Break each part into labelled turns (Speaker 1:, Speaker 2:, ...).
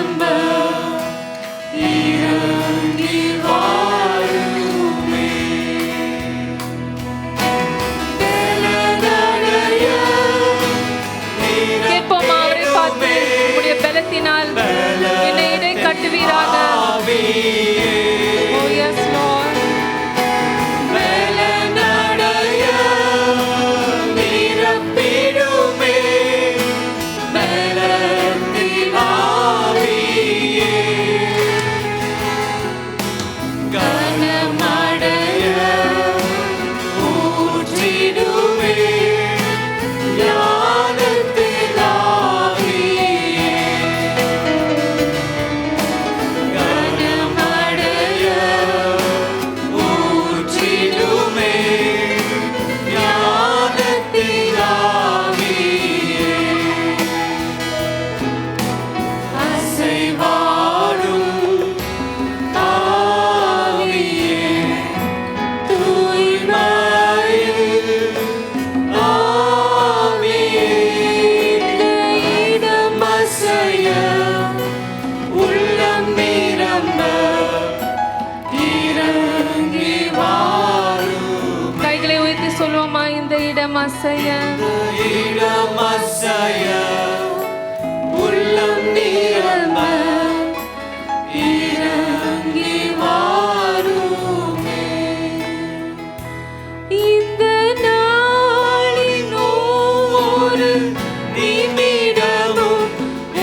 Speaker 1: நிரம்ப இறங்கி வாருமே.
Speaker 2: கேட்போமா அவரை பார்த்து, உம்முடைய பலத்தினால் என்னை இடை கட்டுவீராக. Oh yes Lord. உள்ளம் நிரம்ப இறங்கி வாருமே. இந்த நாளின் ஒவ்வொரு நிமிடமும்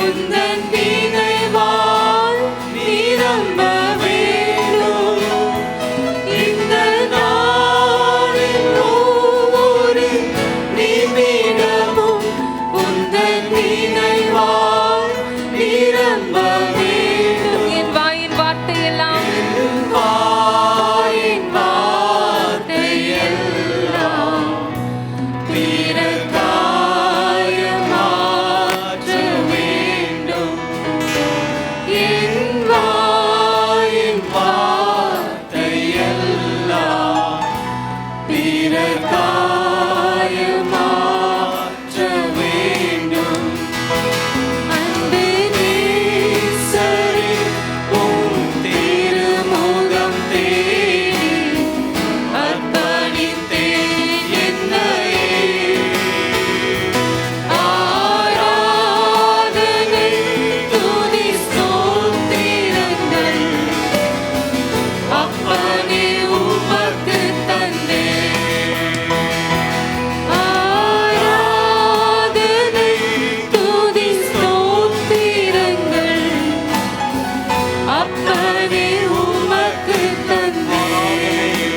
Speaker 2: உந்தன் நினைவால் நிரம்ப வேண்டும். இந்த நாளின் ஒவ்வொரு நிமிடமும் உந்தன் நினைவால் நிரம்ப வேண்டும். என் வாயின் வார்த்தையெல்லாம் பிறர்க்காக மாற்ற வேண்டும். என் வாயின் வார்த்தையெல்லாம் பிறர்க்காக மாற்ற வேண்டும். அன்பு நேசரே, உம் திருமுகம் தேடி அர்ப்பணித்தேன் என்னையே. ஆராதனை துதி ஸ்தோத்திரங்கள் அப்பனே உமக்கு தந்தேன். ஆராதனை துதி ஸ்தோத்திரங்கள் அப்பனே உமக்கு தந்தேன்.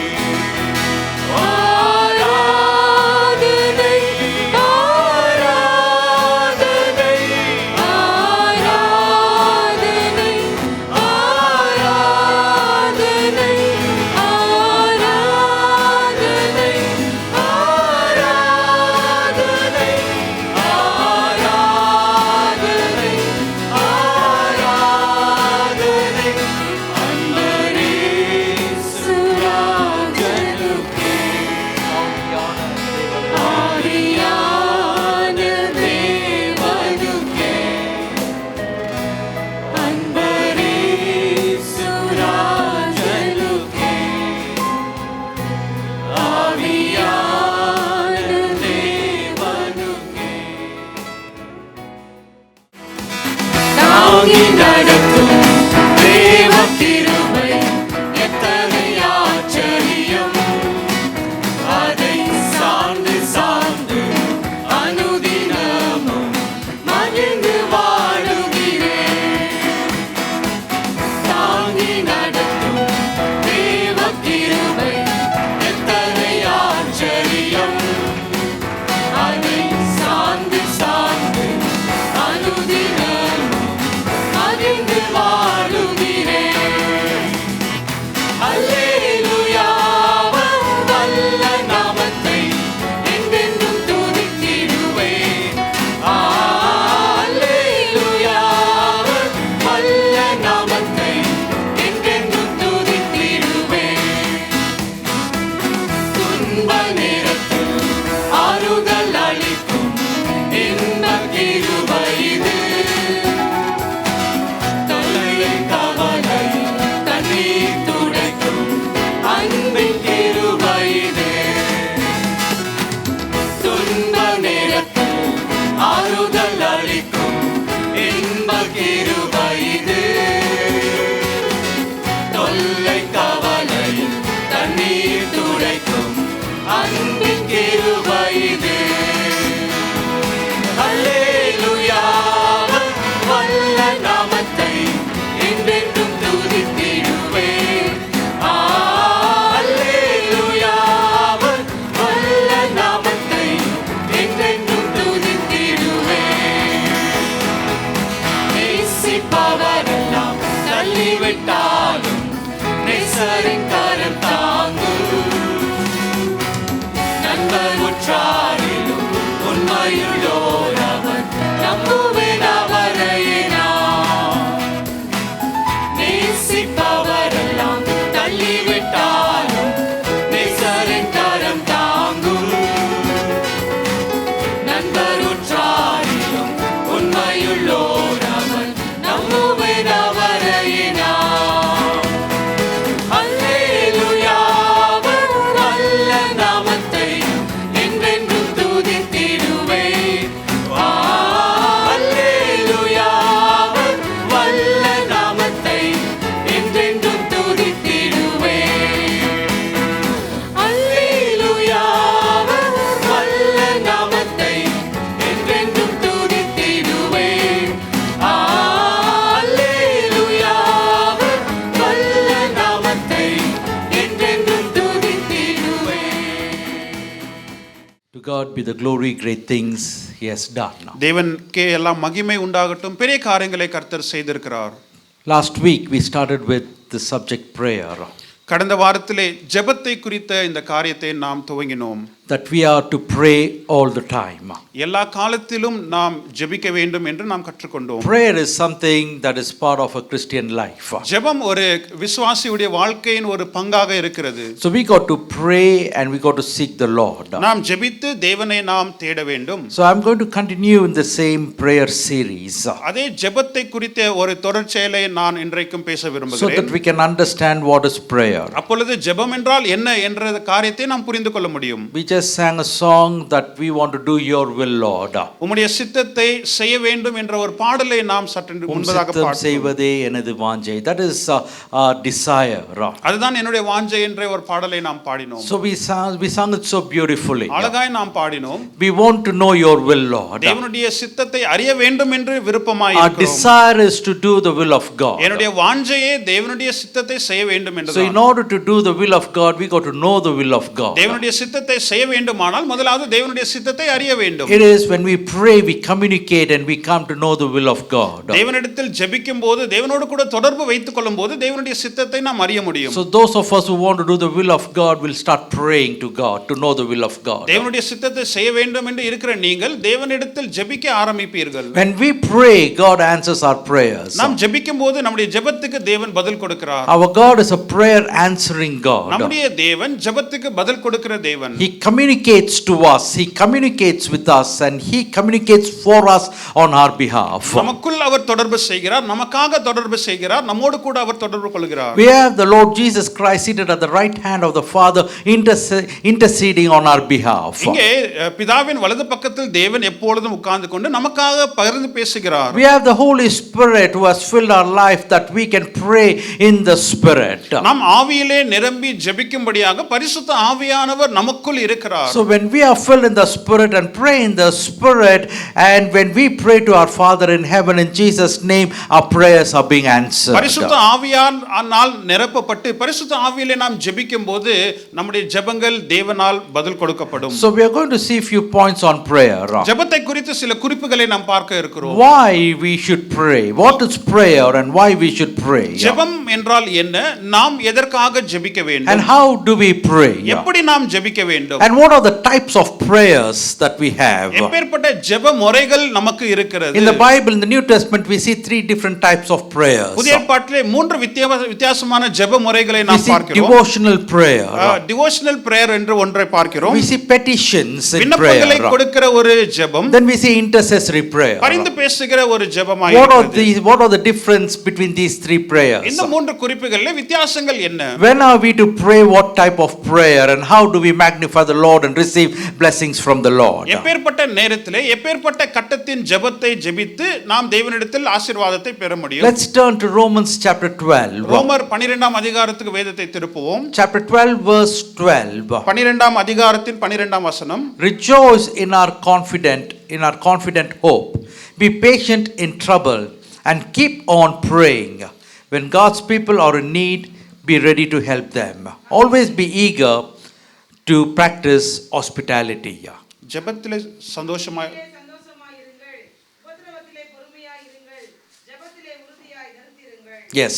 Speaker 2: ஆராதனை ஆராதனை ஆராதனை ஆராதனை ஆராதனை ஆராதனை ஆராதனை ஆராதனை அன்பரேசுராஜனுக்கே. ஆதியான தேவனுக்கே. அன்பரேசுராஜனுக்கே. ஆவியான தேவனுக்கே. தாங்கி நடத்தும் தேவ கிருபை எத்தனை ஆச்சரியம். அதை சார்ந்து சார்ந்து அனுதினமும் மகிழ்ந்து வாழுகிறேன். தாங்கி நடத்தும் தேவ கிருபை எத்தனை ஆச்சரியம். அதை சார்ந்து சார்ந்து அனுதினமும் மகிழ்ந்து
Speaker 1: இது. அல்லேலூயா வல்ல நாமத்தை என்றென்றும் துதித்திடுவேன். அல்லேலூயா வல்ல நாமத்தை என்றென்றும் துதித்திடுவேன். நேசிப்பவரெல்லாம் தள்ளிவிட்டாலும் நேசரின் கரம் தாங்கும். நண்பர் உற்றாரிலும் உண்மையுள்ளோர் அவர், நம்புவேன் அவரை நான். நேசிப்பவரெல்லாம் தள்ளிவிட்டாலும் நேசரின் கரம் தாங்கும். நண்பர் உற்றாரிலும் உண்மையுள்ளோர் அவர், நம்புவேன் அவரை நான். அல்லேலூயா வல்ல நாமத்தை என்றென்றும் துதித்திடுவேன். அல்லேலூயா வல்ல நாமத்தை என்றென்றும் துதித்திடுவேன். அல்லேலூயா வல்ல நாமத்தை என்றென்றும் துதித்திடுவேன். அல்லேலூயா வல்ல நாமத்தை என்றென்றும் துதித்திடுவேன்.
Speaker 3: To God be the glory, great things He has done.
Speaker 4: தேவனுக்கே எல்லாம் மகிமை உண்டாகட்டும். பெரிய காரியங்களை கர்த்தர் செய்திருக்கிறார்.
Speaker 3: Last week we started with the subject prayer,
Speaker 4: கடந்த வாரத்திலே ஜெபத்தை குறித்த இந்த காரியத்தை நாம் துவங்கினோம்.
Speaker 3: that we are to pray all the time.
Speaker 4: எல்லா காலத்திலும் நாம் ஜெபிக்க வேண்டும் என்று நாம் கற்றுக்கொண்டோம்.
Speaker 3: Prayer is something that is part of a Christian life.
Speaker 4: ஜெபம் ஒரு விசுவாசியுடைய வாழ்க்கையின் ஒரு பங்காக இருக்கிறது.
Speaker 3: So we got to pray and we got to seek the Lord.
Speaker 4: நாம் ஜெபித்து தேவனை நாம் தேட வேண்டும்.
Speaker 3: So I'm going to continue in the same prayer series,
Speaker 4: அதே ஜெபத்தை குறித்த ஒரு தொடர்ச்சியை நான் இன்றைக்கும் பேச
Speaker 3: so that
Speaker 4: விரும்புகிறேன்.
Speaker 3: we can understand what is prayer.
Speaker 4: அப்பொழுது ஜெபம் என்றால் என்ன என்ற காரியத்தை நாம் புரிந்து கொள்ள முடியும்.
Speaker 3: We just sang a song that we want to do your will, Lord.
Speaker 4: உம்முடைய சித்தத்தை செய்ய வேண்டும் என்ற ஒரு பாடலை நாம் சற்று முன்பதாக
Speaker 3: சித்தம்
Speaker 4: பாடினோம்.
Speaker 3: செய்வதே எனது வாஞ்சை. That is a desire.
Speaker 4: அதுதான் என்னுடைய வாஞ்சை என்ற ஒரு பாடலை நாம் பாடினோம்.
Speaker 3: So we sang it so beautifully.
Speaker 4: அழகாய் நாம் பாடினோம்.
Speaker 3: We want to know your will, Lord.
Speaker 4: தேவனுடைய சித்தத்தை அறிய வேண்டும் என்று விருப்பமாய்
Speaker 3: Our
Speaker 4: இருக்கிறோம்.
Speaker 3: desire is to do the will of God.
Speaker 4: என்னுடைய வாஞ்சையே தேவனுடைய சித்தத்தை செய்ய வேண்டும்
Speaker 3: So in
Speaker 4: என்றுதான்.
Speaker 3: order to do the will of God, we got to know the will of God.
Speaker 4: தேவனுடைய சித்தத்தை செய்ய வேண்டுமானால் முதலாவது தேவனுடைய சித்தத்தை அறிய வேண்டும்.
Speaker 3: It is when we pray, we communicate and we come to know the will of God.
Speaker 4: தேவனிடத்தில் ஜெபிக்கும் போது, தேவனோடு கூட தொடர்பு வைத்துக் கொள்ளும் போது தேவனுடைய சித்தத்தை நாம் அறிய முடியும்.
Speaker 3: So those of us who want to do the will of God will start praying to God to know the will of God.
Speaker 4: தேவனுடைய சித்தத்தை செய்ய வேண்டும் என்று இருக்கிற நீங்கள் தேவனிடத்தில் ஜெபிக்க ஆரம்பிப்பீர்கள்.
Speaker 3: When we pray, God answers our prayers.
Speaker 4: நாம் ஜெபிக்கும் போது நம்முடைய ஜெபத்துக்கு தேவன் பதில் கொடுக்கிறார்.
Speaker 3: Our God is a prayer answering God.
Speaker 4: நம்முடைய தேவன் ஜெபத்துக்கு பதில் கொடுக்கிற தேவன்.
Speaker 3: He communicates to us, He communicates with us, and He communicates for us on our behalf.
Speaker 4: நமக்குள் அவர் தொடர்பு செய்கிறார், நமக்காக தொடர்பு செய்கிறார், நம்மோடு கூட அவர் தொடர்பு கொள்கிறார்.
Speaker 3: We have the Lord Jesus Christ seated at the right hand of the Father interceding on our behalf.
Speaker 4: இங்கே பிதாவின் வலது பக்கத்தில் தேவன் எப்பொழுதும் உட்கார்ந்து கொண்டு நமக்காக பகிர்ந்து பேசுகிறார்.
Speaker 3: We have the Holy Spirit who has filled our life that we can pray in the Spirit.
Speaker 4: நாம் ஆவியிலே நிரம்பி ஜெபிக்கும்படியாக பரிசுத்த ஆவியானவர் நமக்குள் இருக்கிறார்.
Speaker 3: So when we are filled in the Spirit and pray in the Spirit, and when we pray to our Father in heaven in Jesus' name, our prayers are being answered.
Speaker 4: பரிசுத்த ஆவியானால் நிரப்பப்பட்டு பரிசுத்த ஆவியிலே நாம் ஜெபிக்கும்போது நம்முடைய ஜெபங்கள் தேவனால் பதில் கொடுக்கப்படும்.
Speaker 3: So we are going to see a few points on prayer.
Speaker 4: ஜெபத்தை குறித்து சில குறிப்புகளை நாம் பார்க்க இருக்கிறோம்.
Speaker 3: Why we should pray? What is prayer and why we should pray?
Speaker 4: ஜெபம் என்றால் என்ன? நாம் எதற்காக ஜெபிக்க
Speaker 3: And
Speaker 4: வேண்டும்?
Speaker 3: how do we pray?
Speaker 4: எப்படி நாம் ஜெபிக்க வேண்டும்?
Speaker 3: And what are the types of prayers that we have?
Speaker 4: எப்பேற்பட்ட ஜெப முறைகள் நமக்கு இருக்கிறது?
Speaker 3: In the Bible, in the New Testament, we see three different types of prayers.
Speaker 4: புதிய ஏற்பாட்டிலே மூன்று வித்தியாசமான ஜெப முறைகளை
Speaker 3: We
Speaker 4: நாம்
Speaker 3: see
Speaker 4: பார்க்கிறோம்.
Speaker 3: devotional prayer.
Speaker 4: டிவோஷனல் பிரேயர் என்று ஒன்றை பார்க்கிறோம்.
Speaker 3: We see petitions in
Speaker 4: விண்ணப்பங்களை
Speaker 3: prayer.
Speaker 4: கொடுக்கிற ஒரு ஜெபம்.
Speaker 3: Then we see intercessory prayer.
Speaker 4: பரிந்து பேசுகிற ஒரு ஜெபமாய்
Speaker 3: What are
Speaker 4: இருக்கிறது.
Speaker 3: what are the difference between these three prayers?
Speaker 4: இந்த மூன்று குறிப்புகளிலே வித்தியாசங்கள் என்ன? என்ன?
Speaker 3: When are we to pray? What type of prayer? And how do we magnify the Lord and receive blessings from the Lord?
Speaker 4: எப்பேற்பட்ட நேரத்திலே எப்பேற்பட்ட கட்டத்தின் ஜெபத்தை ஜெபித்து நாம் தேவனிடத்தில் ஆசீர்வாதத்தை பெற முடியும்?
Speaker 3: Let's turn to Romans chapter 12.
Speaker 4: ரோமர் 12ஆம் அதிகாரத்துக்கு வேதத்தை திருப்புவோம்.
Speaker 3: Chapter 12 verse 12.
Speaker 4: 12ஆம் அதிகாரத்தின் 12ஆம் வசனம்.
Speaker 3: Rejoice in our confident hope. Be patient in trouble and keep on praying. When God's people are in need, be ready to help them. Always be eager to practice hospitality.
Speaker 4: ஜெபத்திலே சந்தோஷமாய்
Speaker 5: சந்தோஷமாயிருங்கள், உபத்திரவத்திலே பொறுமையாயிருங்கள், ஜெபத்திலே உறுதியாய் நிறுத்திருங்கள்.
Speaker 3: Yes.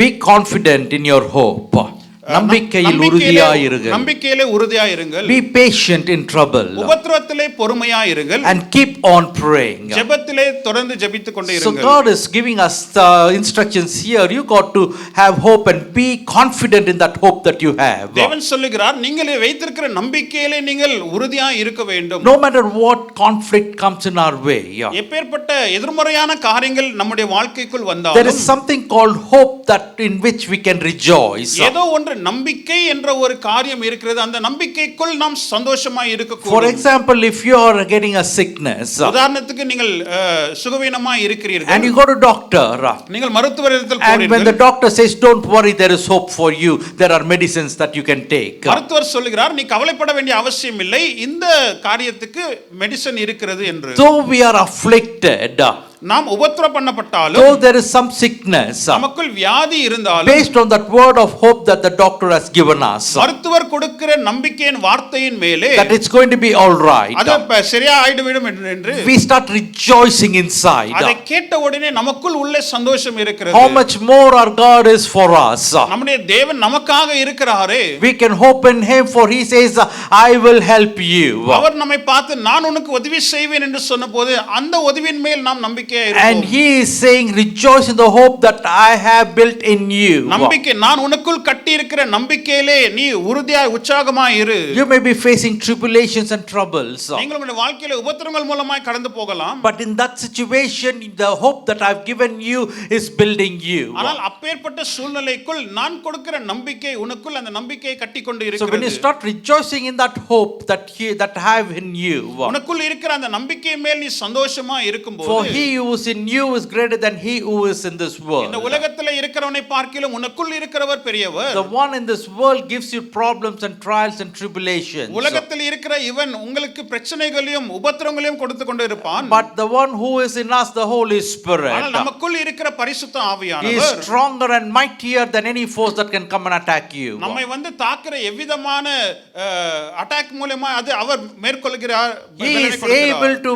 Speaker 3: Be confident in your hope. நம்பிக்கையில் உறுதியாயிருங்கள்.
Speaker 4: நம்பிக்கையிலே உறுதியாயிருங்கள்.
Speaker 3: Be patient in trouble.
Speaker 4: உபத்திரவத்திலே பொறுமையாயிருங்கள்.
Speaker 3: And keep on praying.
Speaker 4: ஜெபத்திலே தொடர்ந்து ஜெபித்துக் கொண்டே
Speaker 3: So
Speaker 4: இருங்கள்.
Speaker 3: God is giving us the instructions here. You got to have hope and be confident in that hope that you have.
Speaker 4: தேவன் சொல்லுகிறார், நீங்கள் வைத்திருக்கிற நம்பிக்கையிலே நீங்கள் உறுதியாய் இருக்க வேண்டும்.
Speaker 3: No matter what conflict comes in our way.
Speaker 4: எப்பேற்பட்ட எதிர்மறையான காரியங்கள் நம்முடைய வாழ்க்கைக்குள்
Speaker 3: There
Speaker 4: வந்தாலும்
Speaker 3: is something called hope that in which we can rejoice.
Speaker 4: ஏதோ ஒன்று நம்பிக்கை என்ற ஒரு காரியம் இருக்கிறது. அந்த நம்பிக்கைக்குள் நாம் சந்தோஷமாய்
Speaker 3: For
Speaker 4: இருக்கக்கூடும்.
Speaker 3: example, if you are getting a sickness
Speaker 4: உதாரணத்துக்கு நீங்கள் சுகவீனமாய் இருக்கிறீர்கள்.
Speaker 3: and you go to doctor
Speaker 4: நீங்கள் மருத்துவரிடத்தில்
Speaker 3: and when the
Speaker 4: போறீர்கள்.
Speaker 3: doctor says don't worry, there is hope for you, there are medicines that you can take.
Speaker 4: மருத்துவர் சொல்லுகிறார், நீ கவலைப்பட வேண்டிய அவசியம் இல்லை, இந்த காரியத்துக்கு மெடிசன் இருக்கிறது என்று.
Speaker 3: Though we are afflicted,
Speaker 4: நாம் உபத்திரம் பண்ணப்பட்டாலும்,
Speaker 3: though there is some sickness,
Speaker 4: நமக்குள் வியாதி இருந்தாலும்,
Speaker 3: based on that word of hope that the doctor has given us,
Speaker 4: மருத்துவர் கொடுக்கிற நம்பிக்கையின் வார்த்தையின் மேலே
Speaker 3: that it's going to be all right,
Speaker 4: அது சரியா ஆயிடுவிடும் என்று
Speaker 3: we start rejoicing inside.
Speaker 4: அதை கேட்ட உடனே நமக்குள் உள்ளே சந்தோஷம் இருக்கிறது.
Speaker 3: How much more our God is for us.
Speaker 4: நம்முடைய தேவன் நமக்காக இருக்கிறாரே.
Speaker 3: We can hope in Him, for He says, I will help you.
Speaker 4: அவர் நம்மை பார்த்து நான் உனக்கு உதவி செய்வேன் என்று சொன்னபோது அந்த உதவியின் மேல் நாம் நம்பிக்கையா
Speaker 3: And
Speaker 4: இருப்போம்.
Speaker 3: He is saying, rejoice in the hope that I have built in you.
Speaker 4: நம்பிக்கை, நான் உனக்குள் கட்டி இருக்கிற நம்பிக்கையிலே நீ உறுதியாய் உற்சாகமாய் இரு.
Speaker 3: You may be facing tribulations and troubles,
Speaker 4: நீங்கள் உங்களுடைய வாழ்க்கையில உபத்திரங்கள் மூலமாய் கடந்து போகலாம்.
Speaker 3: but in that situation, the hope that I've given you is building you.
Speaker 4: ஆனால் அப்பேற்பட்ட சூழ்நிலைக்குள் நான் கொடுக்கிற நம்பிக்கை உனக்குள் அந்த நம்பிக்கையை கட்டிக்கொண்டு
Speaker 3: So when you
Speaker 4: இருக்கிறது.
Speaker 3: start rejoicing in that hope that I have in you,
Speaker 4: உனக்குள் இருக்கிற அந்த நம்பிக்கை மேல் நீ சந்தோஷமா
Speaker 3: for
Speaker 4: இருக்கும்போது,
Speaker 3: He who is in you is greater than he who is in this world.
Speaker 4: இந்த உலகத்துல இருக்கிறவனை பார்க்கிலும் உனக்குள் இருக்கிறவர் பெரியவர்.
Speaker 3: The one in this world gives you problems and trials and tribulations,
Speaker 4: உலகத்தில் இருக்கிற இவன் உங்களுக்கு பிரச்சனைகளையும் உபத்திரங்களையும் கொடுத்து கொண்டு இருப்பான்.
Speaker 3: but the one who is in us, the Holy Spirit,
Speaker 4: ஆனால் நமக்குள் இருக்கிற பரிசுத்த
Speaker 3: He is
Speaker 4: ஆவியானவர்
Speaker 3: stronger and mightier than any force that can come and attack you.
Speaker 4: நம்மை வந்து தாக்குற எவ்விதமான அட்டாக் மூலமா அது அவர் மேற்கொள்கிறார்.
Speaker 3: He is able to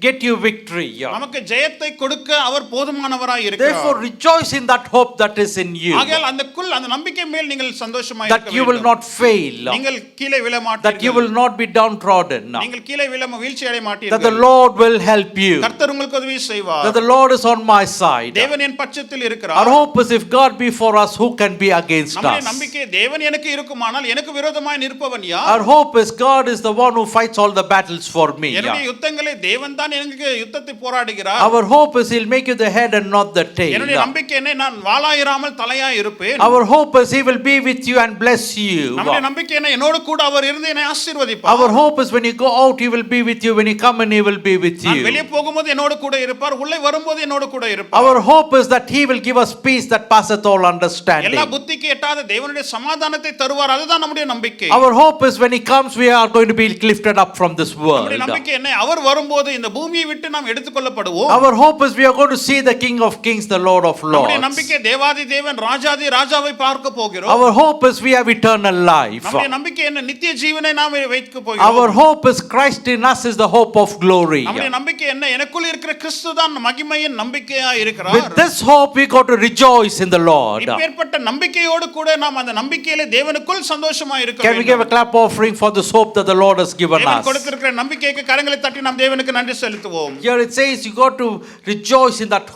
Speaker 3: get you victory.
Speaker 4: நமக்கு ஜெயத்தை கொடுக்க அவர் போதுமானவராய்
Speaker 3: Therefore
Speaker 4: இருக்கிறார்.
Speaker 3: rejoice in that hope that is in you,
Speaker 4: ஆகையால் அந்த நம்பிக்கை மேல் நீங்கள் சந்தோஷமாய்
Speaker 3: that
Speaker 4: இருக்க
Speaker 3: you will
Speaker 4: வேண்டும்.
Speaker 3: not fail,
Speaker 4: நீங்கள் கீழே விழ
Speaker 3: that you
Speaker 4: மாட்டீர்கள்.
Speaker 3: will not be downtrodden,
Speaker 4: நீங்கள் கீழே விழ வீழ்ச்சி அடைய
Speaker 3: that the
Speaker 4: மாட்டீர்கள்.
Speaker 3: Lord will help you,
Speaker 4: கர்த்தர் உங்களுக்கு உதவி செய்வார்.
Speaker 3: that the Lord is on my side.
Speaker 4: தேவன் என் பட்சத்தில்
Speaker 3: Our
Speaker 4: இருக்கிறார்.
Speaker 3: hope is, if God be for us, who can be against
Speaker 4: நம்முடைய
Speaker 3: us?
Speaker 4: நம்பிக்கை தேவன் எனக்கு இருக்குமானால் எனக்கு விரோதமாய் நிற்பவன் யார்?
Speaker 3: Our hope is God is the one who fights all the battles for me.
Speaker 4: என்னுடைய யுத்தங்களை தேவன் தான் எனக்கு யுத்தத்தை போராடுகிறார்.
Speaker 3: Our hope is He'll make you the head and not the
Speaker 4: என்னுடைய
Speaker 3: tail.
Speaker 4: நம்பிக்கை என்ன, நான் வாளாயிராமல் தலையாய் இருப்பேன்.
Speaker 3: Our hope is He will be with you and bless you.
Speaker 4: நம்முடைய நம்பிக்கை என்ன, என்னோடு கூட அவர் இருந்து என்னை ஆசீர்வதிப்பார்.
Speaker 3: Our hope is when you go out, He will be with you. When you come in, He will be with
Speaker 4: நான்
Speaker 3: you.
Speaker 4: வெளியே போகும்போது என்னோடு கூட இருப்பார், உள்ளே வரும்போது என்னோடு கூட இருப்பார்.
Speaker 3: Our hope is that He will give us peace that passeth all understanding.
Speaker 4: எல்லா புத்திக்கு எட்டாத தேவனுடைய சமாதானத்தை தருவார். அதுதான் நம்முடைய நம்பிக்கை.
Speaker 3: Our hope is when He comes, we are going to be lifted up from this world.
Speaker 4: நம்முடைய நம்பிக்கை என்ன, அவர் வரும்போது இந்த பூமியை விட்டு நாம் எடுத்துக்கொள்ளப்படுவோம்.
Speaker 3: Our hope is we are going to see the King of Kings, the Lord of
Speaker 4: நம்முடைய
Speaker 3: Lords.
Speaker 4: நம்பிக்கை தேவாதி தேவன் ராஜாதி ராஜாவை பார்க்க போகிறோம்.
Speaker 3: Our hope is we have eternal life.
Speaker 4: நம்முடைய நம்பிக்கை என்ன, நித்திய ஜீவனை நாம் வைக்க
Speaker 3: Our
Speaker 4: போகிறோம்.
Speaker 3: hope is Christ in us is the hope of glory.
Speaker 4: நம்முடைய நம்பிக்கை என்ன, எனக்குள் இருக்கிற கிறிஸ்து தான் மகிமையின் நம்பிக்கையா
Speaker 3: With
Speaker 4: இருக்கிறார்.
Speaker 3: this hope we got to rejoice in the Lord.
Speaker 4: இப்பேற்பட்ட நம்பிக்கையோடு கூட நாம் அந்த நம்பிக்கையிலே தேவனுக்குள் சந்தோஷமா இருக்க
Speaker 3: Can we give a
Speaker 4: வேண்டும்.
Speaker 3: clap offering for this hope that the Lord has given
Speaker 4: தேவன்
Speaker 3: us?
Speaker 4: கொடுத்திருக்கிற நம்பிக்கைக்கு கரங்களை தட்டி நாம் தேவனுக்கு நன்றி செலுத்துவோம்.
Speaker 3: Here it says you got to rejoice in that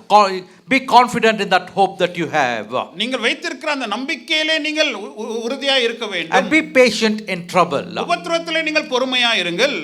Speaker 3: Be confident in that hope that you have.
Speaker 4: நீங்கள் வைத்திருக்கிற அந்த நம்பிக்கையிலே நீங்கள் உறுதியாய் இருக்க வேண்டும்.
Speaker 3: And be patient in trouble.
Speaker 4: உபத்திரவத்திலே நீங்கள் பொறுமையாய் இருங்கள்.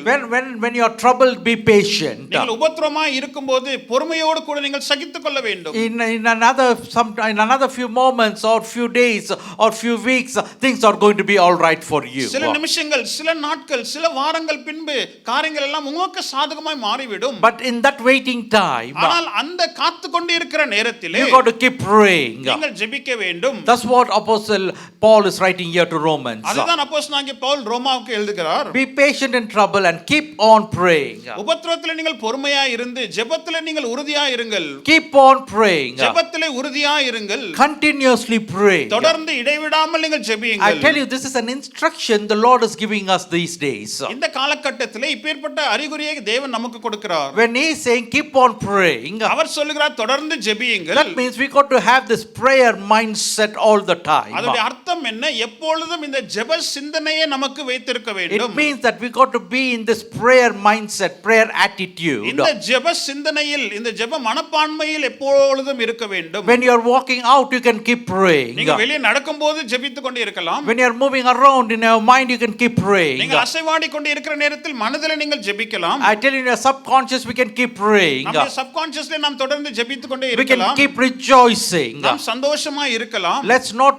Speaker 3: When you are troubled, be patient.
Speaker 4: நீங்கள் உபத்திரவமாய் இருக்கும்போது பொறுமையோடு கூட நீங்கள் சகித்துக்கொள்ள வேண்டும்.
Speaker 3: In another few moments or few days or few weeks, things are going to be all right for you.
Speaker 4: சில நிமிஷங்கள், சில நாட்கள், சில வாரங்கள் பின்பு காரியங்கள் எல்லாம் உங்களுக்கு சாதகமாய் மாறிவிடும்.
Speaker 3: But in that waiting time,
Speaker 4: ஆனால் அந்த காத்து கொண்டு இருக்கிற நேரத்திலே
Speaker 3: you got to keep praying.
Speaker 4: நீங்கள் ஜெபிக்க வேண்டும்.
Speaker 3: That's what Apostle Paul is writing here to Romans.
Speaker 4: அதுதான் அப்போஸ்தலனாகிய பவுல் ரோமாவுக்கு எழுதுகிறார்.
Speaker 3: Be patient in trouble and keep on praying.
Speaker 4: உபத்திரவத்திலே நீங்கள் பொறுமையாய் இருந்து ஜெபத்திலே நீங்கள் உறுதியாய் இருங்கள்.
Speaker 3: Keep on praying.
Speaker 4: ஜெபத்திலே உறுதியாய் இருங்கள்.
Speaker 3: Continuously pray.
Speaker 4: தொடர்ந்து இடைவிடாமல் நீங்கள்
Speaker 3: I
Speaker 4: ஜெபியுங்கள்.
Speaker 3: tell you, this is an instruction the Lord is giving us these days.
Speaker 4: இந்த காலகட்டத்திலே இப்பேற்பட்ட அறிகுறியை தேவன் நமக்கு கொடுக்கிறார்.
Speaker 3: When he is saying keep on praying,
Speaker 4: அவர் சொல்லுகிறார் தொடர்ந்து ஜெபியுங்கள்.
Speaker 3: that means we got to have this prayer mindset all the time.
Speaker 4: அதோட அர்த்தம் என்ன? எப்பொழுதும் இந்த ஜெப சிந்தனையை நமக்கு வைத்திருக்க
Speaker 3: It
Speaker 4: வேண்டும்.
Speaker 3: means that we got to be in this prayer mindset, prayer attitude.
Speaker 4: இந்த ஜெப சிந்தனையில், இந்த ஜெப மனப்பான்மையில் எப்பொழுதும் இருக்க வேண்டும்.
Speaker 3: When you are walking out, you can keep praying.
Speaker 4: நீங்க வெளியே நடக்கும்போது ஜெபித்துக் கொண்டு இருக்கலாம்.
Speaker 3: When you are moving around in your mind, you can keep praying.
Speaker 4: நீங்க அசைவாடி கொண்டு இருக்கிற நேரத்தில் மனதிலே நீங்கள் ஜெபிக்கலாம்.
Speaker 3: I tell you, in your subconscious, we can keep praying.
Speaker 4: நம்ம சப்கான்ஷியஸ்ல நாம் தொடர்ந்து ஜெபித்துக் கொண்டே
Speaker 3: We can
Speaker 4: இருக்கலாம்.
Speaker 3: keep rejoicing.
Speaker 4: நாம் சந்தோஷமா இருக்கலாம்.
Speaker 3: Let's not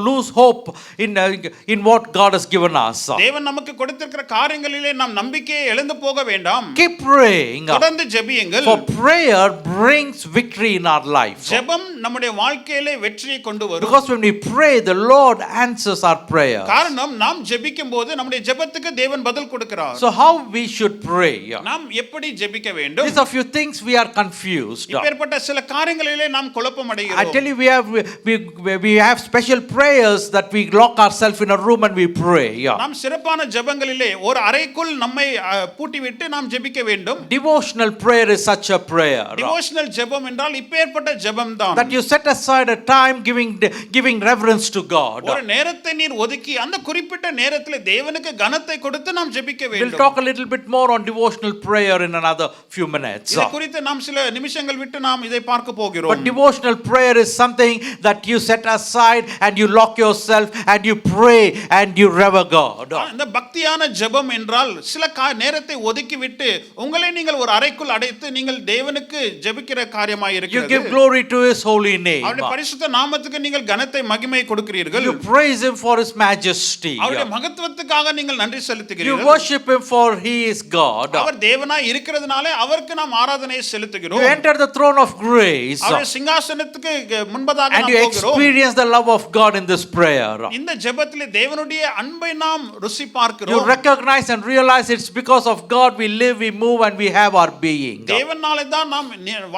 Speaker 3: lose hope in what God has given us.
Speaker 4: தேவன் நமக்கு கொடுத்திருக்கிற காரியங்களிலே நாம் நம்பிக்கையை இழந்து போக வேண்டாம்.
Speaker 3: Keep praying.
Speaker 4: தொடர்ந்து ஜெபியுங்கள்.
Speaker 3: For prayer brings victory in our life.
Speaker 4: ஜெபம் நம்முடைய வாழ்க்கையிலே வெற்றியை கொண்டு வரும்.
Speaker 3: Because when we pray, the Lord answers our prayer.
Speaker 4: காரணம் நாம் ஜெபிக்கும்போது நம்முடைய ஜெபத்துக்கு தேவன் பதில் கொடுக்கிறார்.
Speaker 3: So how we should pray?
Speaker 4: நாம் எப்படி ஜெபிக்க வேண்டும்?
Speaker 3: These are few things we are confused.
Speaker 4: இப்பேற்பட்ட சில காரியங்களிலே நாம் குழப்பம்
Speaker 3: I
Speaker 4: அடைகிறோம்.
Speaker 3: tell you, we have special prayers that we lock ourselves in a room and we pray.
Speaker 4: நாம் சிறப்பான ஜெபங்களிலே ஒரு அறைக்குள் நம்மை பூட்டிவிட்டு நாம் ஜெபிக்க வேண்டும்.
Speaker 3: Devotional prayer is such a prayer.
Speaker 4: Devotional ஜெபம் என்றால் இப்பேற்பட்ட ஜெபம் தான்.
Speaker 3: That you set aside a time giving reverence to God.
Speaker 4: ஒரு நேரத்தை நீர் ஒதுக்கி அந்த குறிப்பிட்ட நேரத்தில் தேவனுக்கு கனத்தை கொடுத்து நாம் ஜெபிக்க
Speaker 3: We'll
Speaker 4: வேண்டும்.
Speaker 3: talk a little bit more on devotional prayer in another few minutes.
Speaker 4: இதை குறித்து நாம் சில நிமிஷங்கள் விட்டு நாம் இதை பார்க்க போகிறோம்.
Speaker 3: But devotional prayer is something that you set aside and you lock yourself and you pray and you revere God.
Speaker 4: இந்த பக்தியான ஜெபம் என்றால் சில நேரத்தை ஒதுக்கி விட்டு உங்களை நீங்கள் ஒரு அறைக்குள் அடைத்து நீங்கள் தேவனுக்கு ஜெபிக்கிற காரியமாய்
Speaker 3: You
Speaker 4: இருக்கிறது.
Speaker 3: give glory to His holy name.
Speaker 4: அவருடைய பரிசுத்த நாமத்துக்கு நீங்கள் கனத்தை மகிமை கொடுக்கிறீர்கள்.
Speaker 3: You praise Him for His majesty.
Speaker 4: அவருடைய மகத்துவத்துக்காக நீங்கள் நன்றி
Speaker 3: You
Speaker 4: செலுத்துகிறீர்கள்.
Speaker 3: worship Him for He is God.
Speaker 4: அவர் தேவனாய் இருக்கிறதுனாலே அவருக்கு நாம் ஆராதனையை
Speaker 3: You
Speaker 4: செலுத்துகிறோம்.
Speaker 3: enter the throne of grace
Speaker 4: அவருடைய சிங்காசனத்துக்கு முன்பதாக
Speaker 3: and
Speaker 4: நாம்
Speaker 3: you
Speaker 4: போகிறோம்.
Speaker 3: experience the love of God in this prayer.
Speaker 4: இந்த ஜெபத்திலே தேவனுடைய அன்பை நாம் ருசி
Speaker 3: You
Speaker 4: பார்க்கிறோம்.
Speaker 3: recognize and realize it's because of God we live, we move and we have our being.
Speaker 4: தேவனாலே தான் நாம்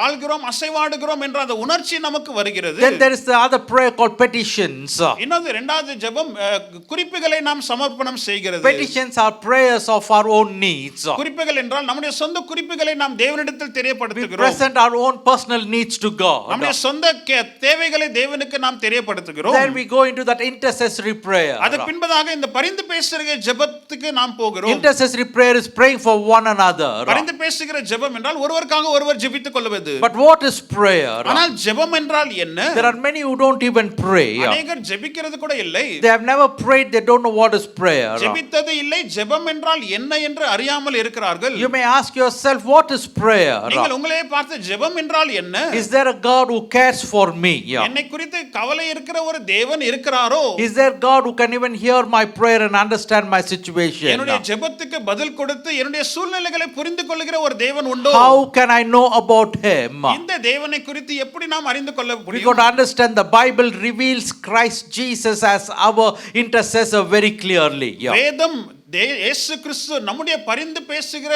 Speaker 4: வாழ்கிறோம், அசைவாடுகிறோம் என்ற அந்த உணர்ச்சி நமக்கு வருகிறது.
Speaker 3: Then there is the other prayer called petitions.
Speaker 4: இன்னொரு இரண்டாவது ஜெபம் குறிப்புகளை நாம் சமர்ப்பணம் செய்கிறது.
Speaker 3: Petitions are prayers of our own needs.
Speaker 4: குறிப்புகள் என்றால் நம்முடைய சொந்த குறிப்புகளை நாம் தேவனிடத்தில்
Speaker 3: We
Speaker 4: தெரியப்படுத்துகிறோம்.
Speaker 3: present our own personal needs to God.
Speaker 4: நம்முடைய சொந்த தேவைகளை தேவனுக்கு நாம் தெரியப்படுத்துகிறோம்.
Speaker 3: Then we go into that intercessory prayer.
Speaker 4: அதுக்கு பின்பதாக இந்த பரிந்து பேசுகிற ஜெபத்துக்கு நாம் போகிறோம்.
Speaker 3: Intercessory prayer is praying for one another.
Speaker 4: பரிந்து பேசுகிற ஜெபம் என்றால் ஒருவருக்காக ஒருவர் ஜெபித்துக் கொள்வது.
Speaker 3: But what is prayer?
Speaker 4: ஆனால் ஜெபம் என்றால் என்ன?
Speaker 3: There are many who don't even pray.
Speaker 4: அநேகர் ஜெபிக்கிறது கூட இல்லை.
Speaker 3: They have never prayed, they don't know what is prayer.
Speaker 4: ஜெபித்தது இல்லை, ஜெபம் என்றால் என்ன என்று அறியாமல் இருக்கிறார்கள்.
Speaker 3: You may ask yourself, what is prayer?
Speaker 4: நீங்கள் உங்களையே பார்த்து ஜெபம் என்றால் என்ன?
Speaker 3: Is there a God who cares for me?
Speaker 4: என்னை குறித்து கவலை இருக்கிற ஒரு தேவன் இருக்கிறாரோ?
Speaker 3: Is there God who can even hear my prayer and understand my situation?
Speaker 4: என்னுடைய ஜெபத்துக்கு பதில் கொடுத்து என்னுடைய சூழ்நிலைகளை புரிந்து கொள்ளுகிற ஒரு தேவன் உண்டோ?
Speaker 3: How can I know about Him?
Speaker 4: இந்த தேவனை குறித்து எப்படி நாம் அறிந்து கொள்ள
Speaker 3: We
Speaker 4: முடியும்?
Speaker 3: got to understand the Bible reveals Christ Jesus as our intercessor very clearly.
Speaker 4: வேதம் இயேசு கிறிஸ்து நம்முடைய பரிந்து பேசுகிற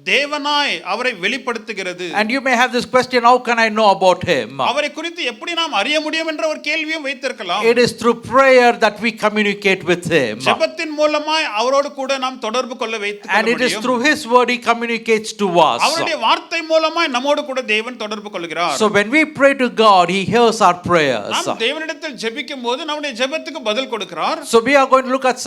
Speaker 4: தேவனாய் அவரை வெளிப்படுத்துகிறது.
Speaker 3: And you may have this question, how can I know about Him?
Speaker 4: அவரை குறித்து எப்படி நாம் அறிய முடியும் என்ற ஒரு கேள்வியும் வைத்திருக்கலாம்.
Speaker 3: It is through prayer that we communicate with Him.
Speaker 4: ஜெபத்தின் மூலமாய் அவரோடு கூட நாம் தொடர்பு கொள்ள வைத்துக்
Speaker 3: And
Speaker 4: கொள்ள
Speaker 3: it is
Speaker 4: முடியும்.
Speaker 3: through His word He communicates to us.
Speaker 4: அவருடைய வார்த்தை மூலமாய் நம்மோடு கூட தேவன் தொடர்பு கொள்கிறார்.
Speaker 3: So when we pray to God, He hears our prayers.
Speaker 4: நாம் தேவனிடத்தில் ஜெபிக்கும்போது நம்முடைய ஜெபத்துக்கு பதில் கொடுக்கிறார்.
Speaker 3: So we are going to look at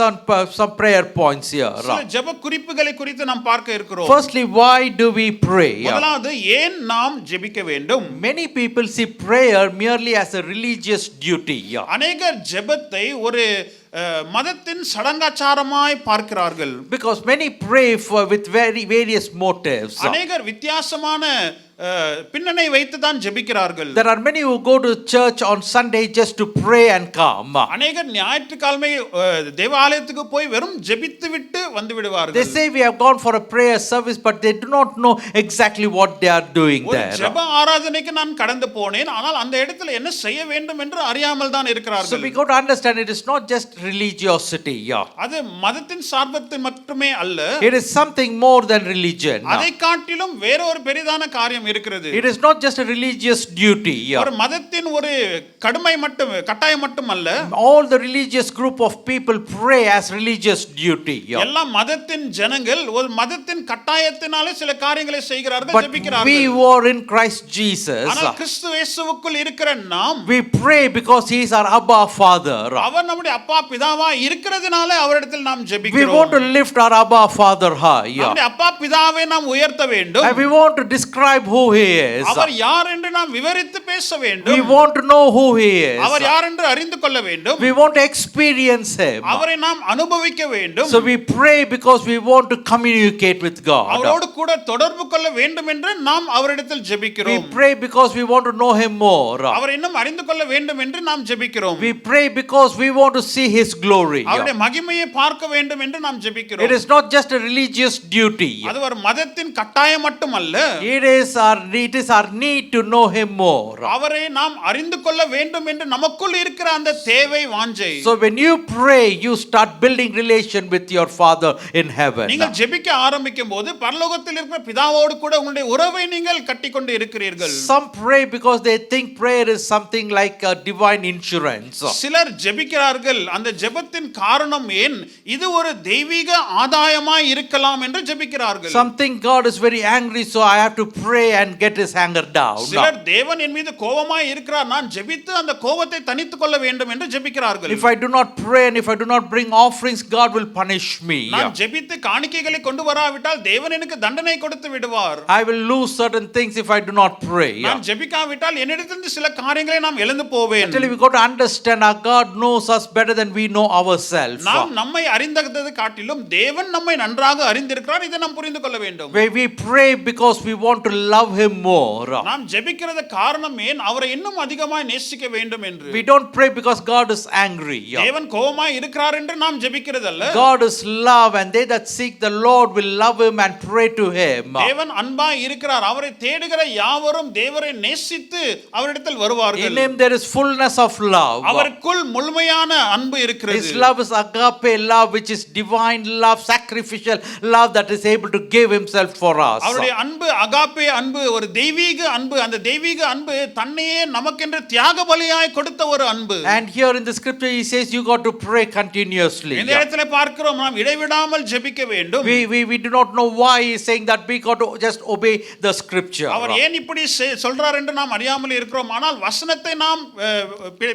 Speaker 3: some prayer points here.
Speaker 4: சில ஜெப குறிப்புகளை குறித்து நாம் பார்க்க இருக்கிறோம்.
Speaker 3: Firstly, why do we pray?
Speaker 4: முதலாவது ஏன் நாம் ஜெபிக்க வேண்டும்?
Speaker 3: Many people see prayer merely as a religious duty.
Speaker 4: அநேகர் ஜெபத்தை ஒரு மதத்தின் சடங்காச்சாரமாய் பார்க்கிறார்கள்.
Speaker 3: Because many pray with various motives.
Speaker 4: அநேகர் வித்தியாசமான பின்னணை வைத்து தான் ஜெபிக்கிறார்கள்.
Speaker 3: There are many who go to church on Sunday just to pray and come.
Speaker 4: அநேகர் ஞாயிற்றுக்கிழமை தேவாலயத்துக்கு போய் வெறும் ஜெபித்து விட்டு வந்து விடுவார்கள்.
Speaker 3: They say we have gone for a prayer service, but they do not know exactly what they are doing
Speaker 4: ஒரு
Speaker 3: there.
Speaker 4: ஜெப ஆராதனைக்கு நான் கடந்து போனேன், ஆனால் அந்த இடத்துல என்ன செய்ய வேண்டும் என்று அறியாமல் தான்
Speaker 3: So
Speaker 4: இருக்கிறார்கள்.
Speaker 3: we got to understand it is not just religiosity.
Speaker 4: அது மதத்தின் சார்பத்து மட்டுமே அல்ல,
Speaker 3: It is something more than religion.
Speaker 4: அதை காட்டிலும் வேற ஒரு பெரிதான காரியம் இருக்கிறது.
Speaker 3: It is not just a religious duty.
Speaker 4: ஒரு மதத்தின் ஒரு கடுமை மட்டும் கட்டாயம் மட்டும் அல்ல,
Speaker 3: All the religious group of people pray as religious duty.
Speaker 4: எல்லா மதத்தின் ஜனங்கள் ஒரு மதத்தின் கட்டாயத்தினாலே சில காரியங்களை செய்கிறார்கள்,
Speaker 3: But we
Speaker 4: ஜெபிக்கிறார்கள்.
Speaker 3: who are in Christ Jesus,
Speaker 4: ஆனால் கிறிஸ்து இயேசுவுக்குள் இருக்கிற நாம்
Speaker 3: we pray because He is our Abba Father.
Speaker 4: அவர் நம்முடைய அப்பா பிதாவா இருக்கிறதுனால அவரிடத்தில் நாம்
Speaker 3: We
Speaker 4: ஜெபிக்கிறோம்.
Speaker 3: want to lift our Abba Father high.
Speaker 4: நம்முடைய அப்பா பிதாவை நாம் உயர்த்த வேண்டும்.
Speaker 3: And we want to describe who He is.
Speaker 4: அவர் யார் என்று நாம் விவரித்து பேச
Speaker 3: We
Speaker 4: வேண்டும்.
Speaker 3: want to know who He is.
Speaker 4: அவர் யார் என்று அறிந்து கொள்ள வேண்டும்.
Speaker 3: We want to experience Him.
Speaker 4: அவரை நாம் அனுபவிக்க வேண்டும்.
Speaker 3: So we pray because we want to communicate with God.
Speaker 4: அவரோடு கூட தொடர்பு கொள்ள வேண்டும் என்று நாம் அவரிடத்தில்
Speaker 3: We
Speaker 4: ஜெபிக்கிறோம்.
Speaker 3: pray because we want to know Him more.
Speaker 4: அவரை இன்னும் அறிந்து கொள்ள வேண்டும் என்று நாம் ஜெபிக்கிறோம்.
Speaker 3: We pray because we want to see His glory.
Speaker 4: அவருடைய மகிமையை பார்க்க வேண்டும் என்று நாம் ஜெபிக்கிறோம்.
Speaker 3: It is not just a religious duty.
Speaker 4: அது ஒரு மதத்தின் கட்டாயம் மட்டுமல்ல,
Speaker 3: It is our need to know Him more.
Speaker 4: அவரை நாம் அறிந்து கொள்ள வேண்டும் என்று நமக்குள் இருக்கிற அந்த தேவை வாஞ்சை.
Speaker 3: So when you pray, you start building relation with your Father in heaven.
Speaker 4: நீங்கள் ஜெபிக்க ஆரம்பிக்கும் போது பரலோகத்தில் இருக்கிற பிதாவோடு கூட உங்களுடைய உறவை நீங்கள் கட்டிக்கொண்டு இருக்கிறீர்கள்.
Speaker 3: Some pray because they think prayer is something like a divine insurance.
Speaker 4: சிலர் ஜெபிக்கிறார்கள், அந்த ஜெபத்தின் காரணம் ஏன் இது ஒரு தெய்வீக ஆதாயமாய் இருக்கலாம் என்று ஜெபிக்கிறார்கள்.
Speaker 3: Something God is very angry, so I have to pray and get His anger down.
Speaker 4: சிலர் தேவன் என் மீது கோபமாய் இருக்கிறார், நான் ஜெபித்து அந்த கோபத்தை தணித்துக் கொள்ள வேண்டும் என்று ஜெபிக்கிறார்கள்.
Speaker 3: If I do not pray and if I do not bring offerings, God will punish me.
Speaker 4: நான் ஜெபித்து காணிக்கைகளை கொண்டு வராவிட்டால் தேவன் எனக்கு தண்டனை கொடுத்து விடுவார்.
Speaker 3: I will lose certain things if I do not pray.
Speaker 4: நான் ஜெபிக்காவிட்டால் என்னிடத்திலிருந்து சில காரியங்களை நாம் இழந்து போவேன்.
Speaker 3: Actually, we got to understand our God knows us better than we know ourselves.
Speaker 4: நாம் நம்மை அறிந்ததை காட்டிலும் தேவன் நம்மை நன்றாக அறிந்திருக்கிறார், இதை நாம் புரிந்து கொள்ள வேண்டும்.
Speaker 3: We pray because we want to love Him more.
Speaker 4: நாம் ஜெபிக்கிறது காரணம் ஏன் அவரை இன்னும் அதிகமாய் நேசிக்க வேண்டும் என்று.
Speaker 3: We don't pray because God is angry.
Speaker 4: தேவன் கோபமாய் இருக்கிறார் என்று நாம் ஜெபிக்கிறது அல்ல.
Speaker 3: God is love, and they that seek the Lord will love Him and pray to Him.
Speaker 4: தேவன் அன்பாய் இருக்கிறார், அவரை தேடுகிற யாவரும் தேவரை நேசித்து அவரிடத்தில் வருவார்கள்.
Speaker 3: In Him there is fullness of love.
Speaker 4: அவருக்குள் முழுமையான அன்பு இருக்கிறது.
Speaker 3: His love is agape love, which is divine love, sacrificial love that is able to give Himself for us.
Speaker 4: அவருடைய அன்பு அகாப்பே அன்பு, ஒரு தெய்வீக அன்பு. அந்த தெய்வீக அன்பு தன்னையே நமக்கென்று தியாக பலியாய் கொடுத்த ஒரு அன்பு.
Speaker 3: And here in the scripture He says you got to pray continuously.
Speaker 4: இந்த இடத்துல பார்க்கிறோம், நாம் இடைவிடாமல் ஜெபிக்க வேண்டும்.
Speaker 3: We do not know why He is saying that. We got to just obey the scripture.
Speaker 4: அவர் ஏன் இப்படி சொல்றார் என்று நாம் அறியாமல் இருக்கிறோம், ஆனால் வசனத்தை நாம்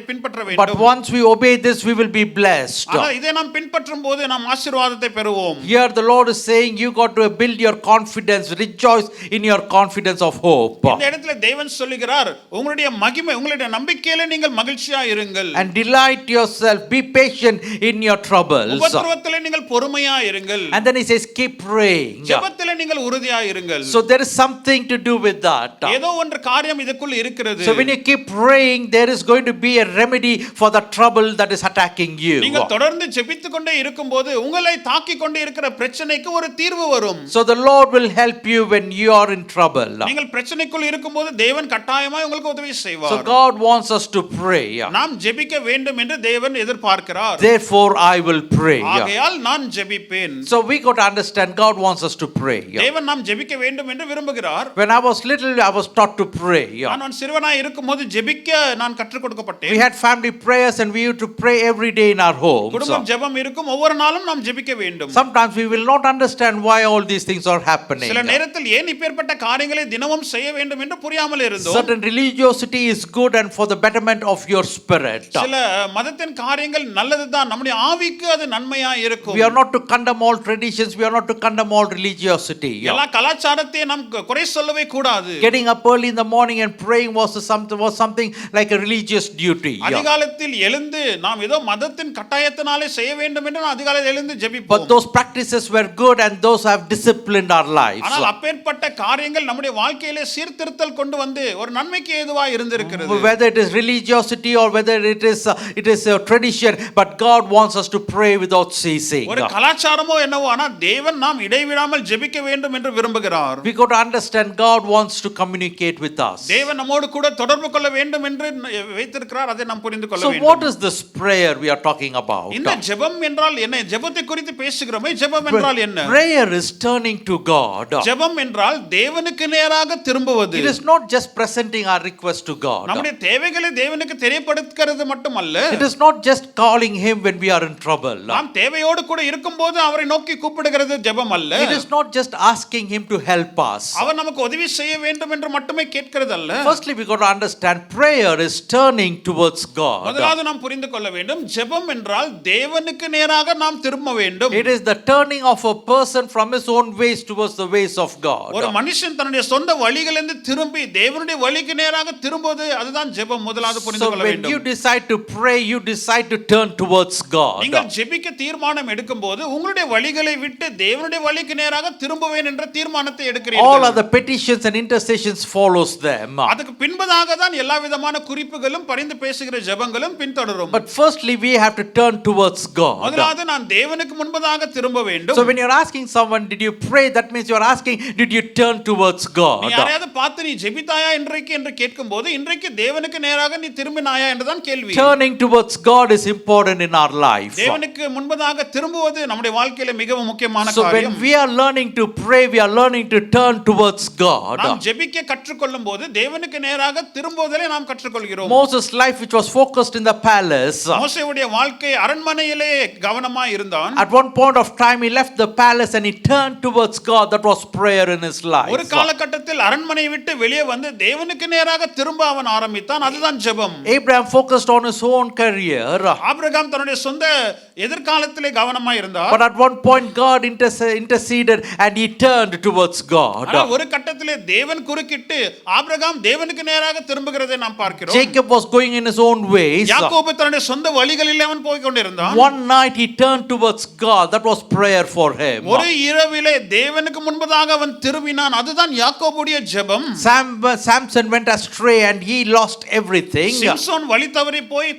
Speaker 4: பின்பற்ற
Speaker 3: But
Speaker 4: வேண்டும்.
Speaker 3: once we obey this, we will be blessed.
Speaker 4: ஆனால் இதை நாம் பின்பற்றும் போது நாம் ஆசீர்வாதத்தை பெறுவோம்.
Speaker 3: Here the Lord is saying you got to build your confidence, rejoice in your confidence of hope.
Speaker 4: இந்த இடத்துல தேவன் சொல்லுகிறார், உங்களுடைய மகிமை, உங்களுடைய நம்பிக்கையில நீங்கள் மகிழ்ச்சியா இருங்கள்.
Speaker 3: And delight yourself, be patient in your troubles.
Speaker 4: உபத்திரவத்திலே நீங்கள் பொறுமையா இருங்கள்.
Speaker 3: And then He says keep praying.
Speaker 4: ஜெபத்திலே நீங்கள் உறுதியா இருங்கள்.
Speaker 3: So there is something to do with that.
Speaker 4: ஏதோ ஒன்று காரியம் இதுக்குள் இருக்கிறது.
Speaker 3: So when you keep praying, there is going to be a remedy for the trouble that is attacking you.
Speaker 4: நீங்கள் தொடர்ந்து ஜெபித்துக் கொண்டே இருக்கும்போது உங்களை தாக்கிக் கொண்டே இருக்கிற பிரச்சனைக்கு ஒரு தீர்வு வரும்.
Speaker 3: So the Lord will help you when you are in trouble.
Speaker 4: நீங்கள் பிரச்சனைக்குள் இருக்கும்போது தேவன் கட்டாயமாய் உங்களுக்கு உதவி செய்வார்.
Speaker 3: So God wants us to pray.
Speaker 4: நாம் ஜெபிக்க வேண்டும் என்று தேவன் எதிர்பார்க்கிறார்.
Speaker 3: Therefore I will pray.
Speaker 4: ஆகையால் நான் ஜெபிப்பேன்.
Speaker 3: So we got to understand God wants us to pray.
Speaker 4: தேவன் நாம் ஜெபிக்க வேண்டும் என்று விரும்புகிறார்.
Speaker 3: When I was little, I was taught to pray.
Speaker 4: நான் சிறுவனாய் இருக்கும்போது ஜெபிக்க நான் கற்றுக் கொடுக்கப்பட்டேன்.
Speaker 3: We had family prayers and we used to pray every day in our homes.
Speaker 4: குடும்ப ஜெபம் இருக்கும், ஒவ்வொரு நாளும் நாம் ஜெபிக்க வேண்டும்.
Speaker 3: Sometimes we will not understand why all these things are happening.
Speaker 4: சில நேரத்தில் ஏன் இப்பேற்பட்ட காரியங்களை காரியங்களை தினமும் செய்ய வேண்டும் என்று புரியாமல் இருந்தோம்.
Speaker 3: Certain religiosity is good and for the betterment of your spirit.
Speaker 4: சில மதத்தின் காரியங்கள் நல்லதுதான், நம்முடைய ஆவிக்கு அது நன்மையா இருக்கும்.
Speaker 3: We are not to condemn all traditions, we are not to condemn all religiosity.
Speaker 4: எல்லா கலாச்சாரத்தை நாம் குறை சொல்லவே கூடாது.
Speaker 3: Getting up early in the morning and praying was something like a religious duty.
Speaker 4: அதிகாலத்தில் எழுந்து நாம் ஏதோ மதத்தின் கட்டாயத்தினாலே செய்ய வேண்டும் என்று நாம் அதிகாலையில் எழுந்து ஜெபிப்போம்.
Speaker 3: But those practices were good and those have disciplined our lives.
Speaker 4: ஆனால் அப்பேற்பட்ட காரியங்கள் நம்முடைய வாழ்க்கையிலே சீர்திருத்தல் கொண்டு வந்து ஒரு நன்மைக்கு ஏதுவா இருந்திருக்கிறது.
Speaker 3: Whether it is religiosity or whether it is a tradition, but God wants us to pray without ceasing.
Speaker 4: ஒரு கலாச்சாரமோ என்னவோ, ஆனால் தேவன் நாம் இடைவிடாமல் ஜெபிக்க வேண்டும் என்று விரும்புகிறார்.
Speaker 3: We got to understand God wants to communicate with us.
Speaker 4: தேவன் நம்மோடு கூட தொடர்பு கொள்ள வேண்டும் என்று வைத்திருக்கிறார், அதை நாம் புரிந்து கொள்ள
Speaker 3: So
Speaker 4: வேண்டும்.
Speaker 3: what is this prayer we are talking about?
Speaker 4: இந்த ஜெபம் என்றால் என்ன? ஜெபத்தை குறித்து பேசுகிறோமே, ஜெபம் என்றால் என்ன?
Speaker 3: Prayer is turning to God.
Speaker 4: ஜெபம் என்றால் தேவனுக்கு நேராக திரும்புவது.
Speaker 3: It is not just presenting our request to God.
Speaker 4: நம்முடைய தேவைகளை தேவனுக்கு தெரியப்படுத்துகிறது மட்டுமல்ல.
Speaker 3: It is not just calling him when we are in trouble.
Speaker 4: நாம் தேவையோடு கூட இருக்கும்போது அவரை நோக்கி கூப்பிடுகிறது ஜெபம் அல்ல.
Speaker 3: It is not just asking him to help us.
Speaker 4: அவர் நமக்கு உதவி செய்ய வேண்டும் என்று மட்டுமே கேட்கிறது அல்ல.
Speaker 3: Firstly, we got to understand prayer is turning towards God.
Speaker 4: முதலாவது நாம் புரிந்து கொள்ள வேண்டும், ஜெபம் என்றால் தேவனுக்கு நேராக நாம் திரும்ப வேண்டும்.
Speaker 3: It is the turning of a person from his own ways towards the ways of God.
Speaker 4: ஒரு மனுஷன் தன்னுடைய சொந்த வழிகளிலிருந்து திரும்பி தேவனுடைய வழிக்கு நேராக திரும்புவது, அதுதான் ஜெபம். முதலாவது புரிந்து
Speaker 3: So
Speaker 4: கொள்ள
Speaker 3: when
Speaker 4: வேண்டும்.
Speaker 3: you decide to pray, you decide to turn towards God.
Speaker 4: நீங்கள் ஜெபிக்க தீர்மானம் எடுக்கும்போது உங்களுடைய வழிகளை விட்டு தேவனுடைய வழிக்கு நேராக திரும்புவேன் என்ற தீர்மானத்தை
Speaker 3: All
Speaker 4: எடுக்கிறீர்கள்.
Speaker 3: other petitions and intercessions follows them.
Speaker 4: அதுக்கு பின்பதாக தான் எல்லா விதமான குறிப்புகளும் பரிந்து பேசுகிற ஜெபங்களும் பின்தொடரும்.
Speaker 3: But firstly, we have to turn towards God.
Speaker 4: முதலாவது நான் தேவனுக்கு முன்பதாக திரும்ப வேண்டும்.
Speaker 3: So when you're asking someone, did you pray? That means you're asking, did you turn towards
Speaker 4: நீ
Speaker 3: God?
Speaker 4: யாரையாவது பார்த்து நீ ஜெபித்தாயா இன்றைக்கு என்று கேட்கும்போது இன்றைக்கு தேவனுக்கு நேராக நீ திரும்பினாயா என்றுதான் கேள்வி.
Speaker 3: Turning towards God is important in our life.
Speaker 4: தேவனுக்கு முன்பதாக திரும்புவது நம்முடைய வாழ்க்கையில மிகவும் முக்கியமான
Speaker 3: So when
Speaker 4: காரியம்.
Speaker 3: we are learning to pray, we are learning to turn towards God.
Speaker 4: நாம் ஜெபிக்க கற்றுக்கொள்ளும் போது தேவனுக்கு நேராக திரும்புவதை நாம் கற்றுக்கொள்கிறோம்.
Speaker 3: Moses' life, which was focused in the palace,
Speaker 4: மோசேயுடைய வாழ்க்கை அரண்மனையிலே கவனமா இருந்தான்.
Speaker 3: at one point of time he left the palace and he turned towards God. That was prayer in his life.
Speaker 4: ஒரு காலகட்டத்தில் அரண்மனையை விட்டு வெளியே வந்து தேவனுக்கு நேராக திரும்ப அவன் ஆரம்பித்தான், அதுதான் ஜெபம்.
Speaker 3: Abraham focused on his own career,
Speaker 4: Abraham தன்னுடைய சொந்த எதிர்காலத்திலே கவனமா இருந்தார்.
Speaker 3: but at one point God interceded and he turned towards God.
Speaker 4: ஆனால் ஒரு கட்டத்திலே தேவன் குறுக்கிட்டு ஆபிரகாம் தேவனுக்கு நேராக திரும்புகிறதை நாம் பார்க்கிறோம்.
Speaker 3: Jacob was going in his own ways.
Speaker 4: யாக்கோபு தன்னுடைய சொந்த வழிகளில் அவன் போய் கொண்டிருந்தான்.
Speaker 3: One night he turned towards God. That was prayer for him.
Speaker 4: ஒரு இரவிலே தேவனுக்கு முன்பதாக அவன் திரும்பினான், அதுதான் யாக்கோபுடைய ஜெபம்.
Speaker 3: Samson went astray and he lost everything.
Speaker 4: Samson வழி தவறி போய்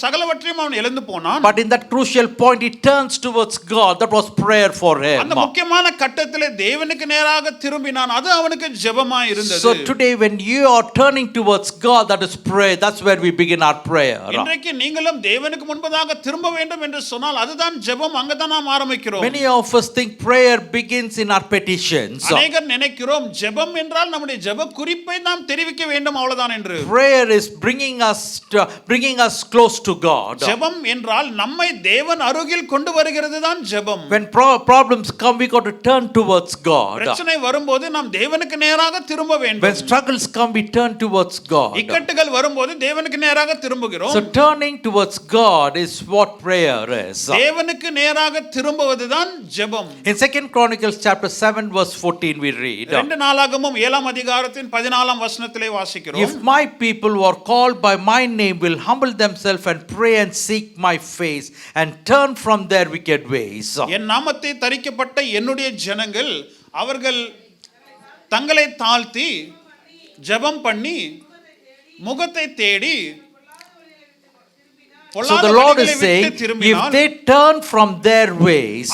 Speaker 4: சகலவற்றையும் அவன் இழந்து போனான்.
Speaker 3: But in that crucial point he turns towards God. That was prayer for him.
Speaker 4: அந்த முக்கியமான கட்டத்திலே தேவனுக்கு நேராக திரும்பினான், அது அவனுக்கு ஜெபமாய் இருந்தது.
Speaker 3: So today when you are turning towards God, that is prayer. That's where we begin our prayer.
Speaker 4: இன்றைக்கு நீங்களும் தேவனுக்கு முன்பதாக திரும்ப வேண்டும் என்று சொன்னால் அதுதான் ஜெபம், அங்கதான் நாம் ஆரம்பிக்கிறோம்.
Speaker 3: Many of us think prayer begins in our petitions.
Speaker 4: அநேகர் நினைக்கிறோம் ஜெபம் என்றால் நம்முடைய ஜெப குறிப்பை நாம் தெரிவிக்க வேண்டும் அவ்வளவுதான் என்று.
Speaker 3: Prayer is bringing us close to God.
Speaker 4: ஜெபம் என்றால் நம்மை தேவன் அருகில் கொண்டு வருகிறது தான் ஜெபம்.
Speaker 3: When problems come, we got to turn towards God.
Speaker 4: பிரச்சனை வரும்போது நாம் தேவனுக்கு நேராக திரும்ப
Speaker 3: When
Speaker 4: வேண்டும்.
Speaker 3: struggles come, we turn towards God.
Speaker 4: இக்கட்டுகள் வரும்போது தேவனுக்கு நேராக திரும்புகிறோம்.
Speaker 3: So turning towards God is what prayer is.
Speaker 4: தேவனுக்கு நேராக திரும்புவது தான் ஜெபம்.
Speaker 3: In 2 Chronicles chapter 7 verse 14 we read,
Speaker 4: 2 நாளாகமம் 7ஆம் அதிகாரத்தின் 14ஆம் வசனத்திலே வாசிக்கிறோம்.
Speaker 3: if my people who are called by my name will humble themselves and pray and seek my face and turn from their wicked ways.
Speaker 4: என் நாமத்தை தரிக்கப்பட்ட என்னுடைய ஜனங்கள் அவர்கள் தங்களை தாழ்த்தி ஜெபம் பண்ணி முகத்தை தேடி
Speaker 3: So the Lord is saying, if they turn from their ways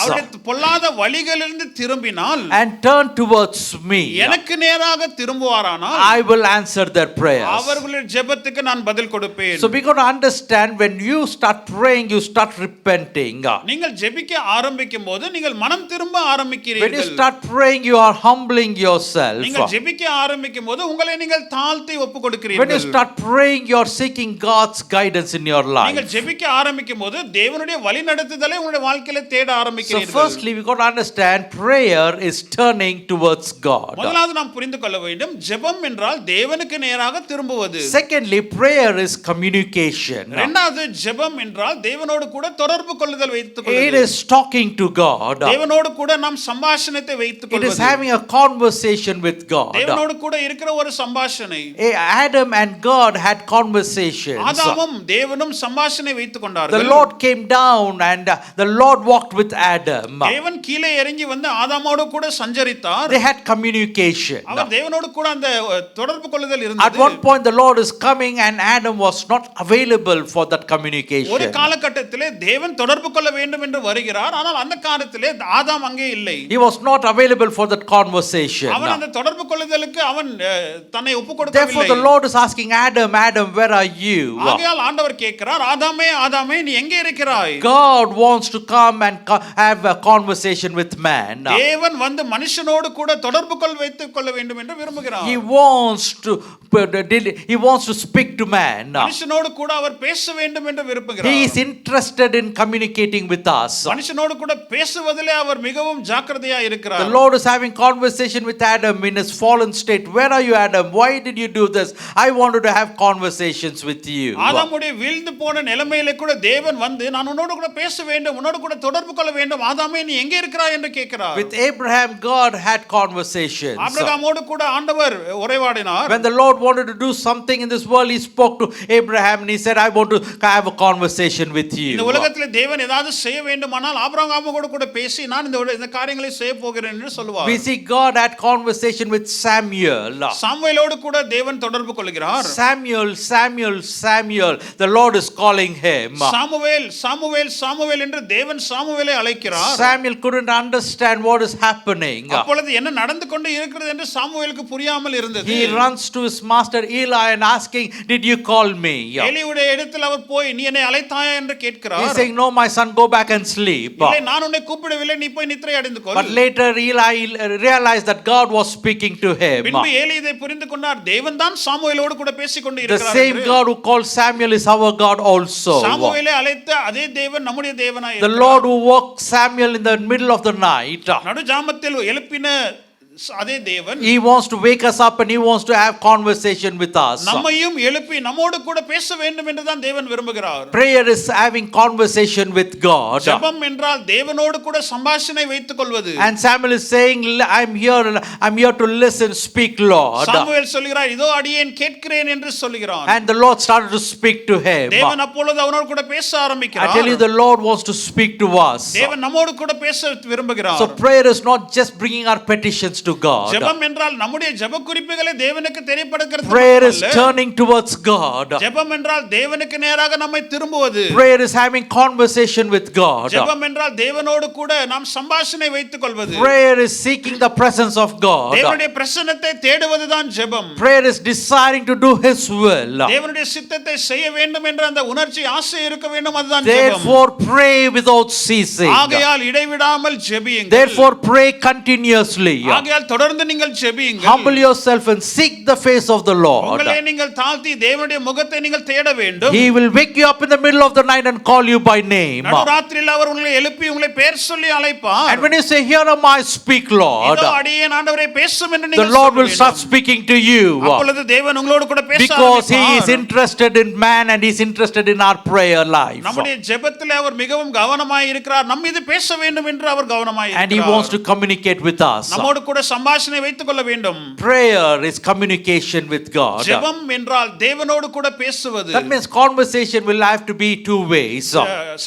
Speaker 4: பொல்லாத வழிகளிலிருந்து திரும்பினால்
Speaker 3: and turn towards me,
Speaker 4: எனக்கு நேராக திரும்புவாரானால்
Speaker 3: I will answer their prayers.
Speaker 4: அவர்களுடைய ஜெபத்துக்கு நான் பதில் கொடுப்பேன்.
Speaker 3: So we got to understand, when you start praying, you start repenting.
Speaker 4: நீங்கள் ஜெபிக்க ஆரம்பிக்கும் போது நீங்கள் மனம் திரும்ப
Speaker 3: When you
Speaker 4: ஆரம்பிக்கிறீர்கள்.
Speaker 3: start praying, you are humbling yourself.
Speaker 4: நீங்கள் ஜெபிக்க ஆரம்பிக்கும் போது உங்களை நீங்கள் தாழ்த்தி ஒப்பு
Speaker 3: When you
Speaker 4: கொடுக்கிறீர்கள்.
Speaker 3: start praying, you are seeking God's guidance in your life.
Speaker 4: நீங்கள் ஜெபிக்க ஆரம்பிக்கும் போது தேவனுடைய வழி நடத்துதலை உங்களுடைய வாழ்க்கையில தேட
Speaker 3: So
Speaker 4: ஆரம்பிக்கிறீர்கள்.
Speaker 3: firstly, we got to understand prayer is turning towards God.
Speaker 4: முதலாவது நாம் புரிந்து கொள்ள வேண்டும், ஜெபம் என்றால் தேவனுக்கு நேராக திரும்புவது.
Speaker 3: Secondly, prayer is communication.
Speaker 4: இரண்டாவது, ஜெபம் என்றால் தேவனோடு கூட தொடர்பு கொள்ளுதல் வைத்துக்
Speaker 3: It
Speaker 4: கொள்வது.
Speaker 3: is talking to God.
Speaker 4: தேவனோடு கூட நாம் சம்பாஷணத்தை வைத்துக்
Speaker 3: It is
Speaker 4: கொள்வது.
Speaker 3: having a conversation with God.
Speaker 4: தேவனோடு கூட இருக்கிற ஒரு சம்பாஷணை.
Speaker 3: Adam and God had conversations.
Speaker 4: ஆதாமும் தேவனும் சம்பாஷணை வைத்துக்
Speaker 3: The
Speaker 4: கொண்டார்கள்.
Speaker 3: Lord came down and the Lord walked with Adam.
Speaker 4: தேவன் கீழே இறங்கி வந்து ஆதாமோடு கூட சஞ்சரித்தார்.
Speaker 3: They had communication.
Speaker 4: அவர் தேவனோடு கூட அந்த தொடர்பு கொள்ளுதல்
Speaker 3: At
Speaker 4: இருந்தது.
Speaker 3: one point the Lord is coming and Adam was not available for that communication.
Speaker 4: ஒரு காலகட்டத்திலே தேவன் தொடர்பு கொள்ள வேண்டும் என்று வருகிறார். ஆனால் அந்த காலத்திலே ஆதாம் அங்கே இல்லை.
Speaker 3: He was not available for that conversation.
Speaker 4: அவன் அந்த தொடர்பு கொள்ளுதலுக்கு அவன் தன்னை ஒப்பு
Speaker 3: Therefore
Speaker 4: கொடுக்கவில்லை.
Speaker 3: the Lord is asking Adam, Adam, where are you?
Speaker 4: ஆகையால் ஆண்டவர் கேட்கிறார், ஆதாமே ஆதாமே நீ எங்கே இருக்கிறாய்?
Speaker 3: God wants to come and have a conversation with man.
Speaker 4: தேவன் வந்து மனுஷனோடு கூட தொடர்பு வைத்துக் கொள்ள வேண்டும் என்று விரும்புகிறார்.
Speaker 3: He wants to speak to man.
Speaker 4: மனுஷனோடு கூட அவர் பேச வேண்டும் என்று விரும்புகிறார்.
Speaker 3: He is interested in communicating with us.
Speaker 4: மனுஷனோடு கூட பேசுவதிலே அவர் மிகவும் ஜாக்கிரதையா இருக்கிறார்.
Speaker 3: The Lord is having conversation with Adam in his fallen state. Where are you, Adam? Why did you do this? I wanted to have conversations with you.
Speaker 4: ஆதாமுடைய வீழ்ந்து போன நிலைமையிலே கூட தேவன் வந்து நான் உன்னோடு கூட பேச வேண்டும், உன்னோடு கூட தொடர்பு கொள்ள வேண்டும். ஆதாமே நீ எங்கே இருக்கிறாய் என்று கேட்கிறார்.
Speaker 3: With Abraham, God had conversations.
Speaker 4: ஆபிரகாமோடு கூட ஆண்டவர் உரையாடினார்.
Speaker 3: When the Lord wanted to do something in this world, he spoke to Abraham and he said, I want to have a conversation with you.
Speaker 4: இந்த உலகத்திலே தேவன் ஏதாவது செய்ய வேண்டுமானால் ஆபிரகாமோடு கூட பேசி நான் இந்த காரியங்களை செய்ய போகிறேன் என்று சொல்வார்.
Speaker 3: We see God had conversation with Samuel.
Speaker 4: சாமுவேலோடு கூட தேவன் தொடர்பு கொள்கிறார்.
Speaker 3: Samuel, Samuel, Samuel. The Lord is calling him.
Speaker 4: Samuel Samuel Samuel என்று தேவன் சாமுவேலை அழைக்கிறார்.
Speaker 3: Samuel couldn't understand what is happening.
Speaker 4: அப்பொழுது என்ன நடந்து கொண்டு இருக்கிறது என்று சாமுவேலுக்கு புரியாமல் இருந்தது.
Speaker 3: He runs to his master Eli and asking, did you call me?
Speaker 4: ஏலியுடைய இடத்தில் அவர் போய் நீ என்னை அழைத்தாயா என்று கேட்கிறார்.
Speaker 3: He's saying, no my son, go back and sleep.
Speaker 4: இல்லை நான் உன்னை கூப்பிடவில்லை, நீ போய் நித்திரை அடைந்து கொள்.
Speaker 3: But later Eli realized that God was speaking to him.
Speaker 4: பின்பு ஏலி இதை புரிந்து கொண்டார், தேவன் தான் சாமுவேலோடு கூட பேசிக் கொண்டு
Speaker 3: The
Speaker 4: இருக்கிறார்.
Speaker 3: same God who called Samuel is our God also.
Speaker 4: சாமுவேலை அழைத்த அதே தேவன் நம்முடைய தேவனாய்
Speaker 3: The Lord who woke Samuel in the middle of the night.
Speaker 4: நடுஜாமத்தில் எழுப்பின அதே தேவன்
Speaker 3: He wants to wake us up and he wants to have conversation with us.
Speaker 4: நம்மையும் எழுப்பி நம்மோடு கூட பேச வேண்டும் என்று தான் தேவன் விரும்புகிறார்.
Speaker 3: Prayer is having conversation with God.
Speaker 4: ஜெபம் என்றால் தேவனோடு கூட சம்பாஷணை வைத்துக் கொள்வது.
Speaker 3: And Samuel is saying, I'm here to listen, speak Lord.
Speaker 4: Samuel சொல்கிறார், இதோ அடியேன் கேட்கிறேன் என்று சொல்கிறான்.
Speaker 3: And the Lord started to speak to him.
Speaker 4: தேவன் அப்பொழுது அவனோடு கூட பேச
Speaker 3: I
Speaker 4: ஆரம்பிக்கிறார்.
Speaker 3: tell you, the Lord wants to speak to us.
Speaker 4: தேவன் நம்மோடு கூட பேச விரும்புகிறார்.
Speaker 3: So prayer is not just bringing our petitions to God.
Speaker 4: ஜெபம் என்றால் நம்முடைய ஜெப குறிப்புகளை தேவனுக்கு தெரியப்படுத்துறது.
Speaker 3: Prayer is turning towards God.
Speaker 4: ஜெபம் என்றால் தேவனுக்கு நேராக நம்மை திரும்புவது.
Speaker 3: Prayer is having conversation with God.
Speaker 4: ஜெபம் என்றால் தேவனோடு கூட நாம் சம்பாஷணை வைத்துக் கொள்வது.
Speaker 3: Prayer is seeking the presence of God.
Speaker 4: தேவனுடைய பிரசன்னத்தை தேடுவதுதான் ஜெபம்.
Speaker 3: Prayer is desiring to do His will.
Speaker 4: தேவனுடைய சித்தத்தை செய்ய வேண்டும் என்ற அந்த உணர்ச்சி ஆசை இருக்க வேண்டும், அதுதான் ஜெபம்.
Speaker 3: Therefore pray without ceasing.
Speaker 4: ஆகையால் இடைவிடாமல் ஜெபியுங்கள்.
Speaker 3: Therefore pray continuously.
Speaker 4: ஆகையால் தொடர்ந்து நீங்கள் ஜெபியுங்கள்.
Speaker 3: Humble yourself and seek the face of the Lord.
Speaker 4: உங்களை நீங்கள் தாழ்த்தி தேவனுடைய முகத்தை நீங்கள் தேட வேண்டும்.
Speaker 3: He will wake you up in the middle of the night and call you by name.
Speaker 4: நடுராத்திரியில் அவர் உங்களை எழுப்பி உங்களை பெயர் சொல்லி அழைப்பார்.
Speaker 3: And when you say, here am I, speak Lord,
Speaker 4: இதோ அடியேன் ஆண்டவரே பேசும் என்று
Speaker 3: the
Speaker 4: நீங்கள்
Speaker 3: Lord will
Speaker 4: சொல்ல
Speaker 3: start
Speaker 4: வேண்டும்.
Speaker 3: speaking to you.
Speaker 4: அப்பொழுது தேவன் உங்களோடு கூட பேச
Speaker 3: Because He is
Speaker 4: ஆரம்பிப்பார்.
Speaker 3: interested in man and He is interested in our prayer life.
Speaker 4: நம்முடைய ஜெபத்திலே அவர் மிகவும் கவனமாய் இருக்கிறார். நம்ம இது பேச வேண்டும் என்று அவர் கவனமாய்
Speaker 3: And He
Speaker 4: இருக்கிறார்.
Speaker 3: wants to communicate with us.
Speaker 4: நம்மோடு கூட சம்பாஷணை வைத்துக் கொள்ள வேண்டும்.
Speaker 3: Prayer is communication with God.
Speaker 4: ஜெபம் என்றால் தேவனோடு கூட பேசுவது.
Speaker 3: That means conversation will have to be two ways.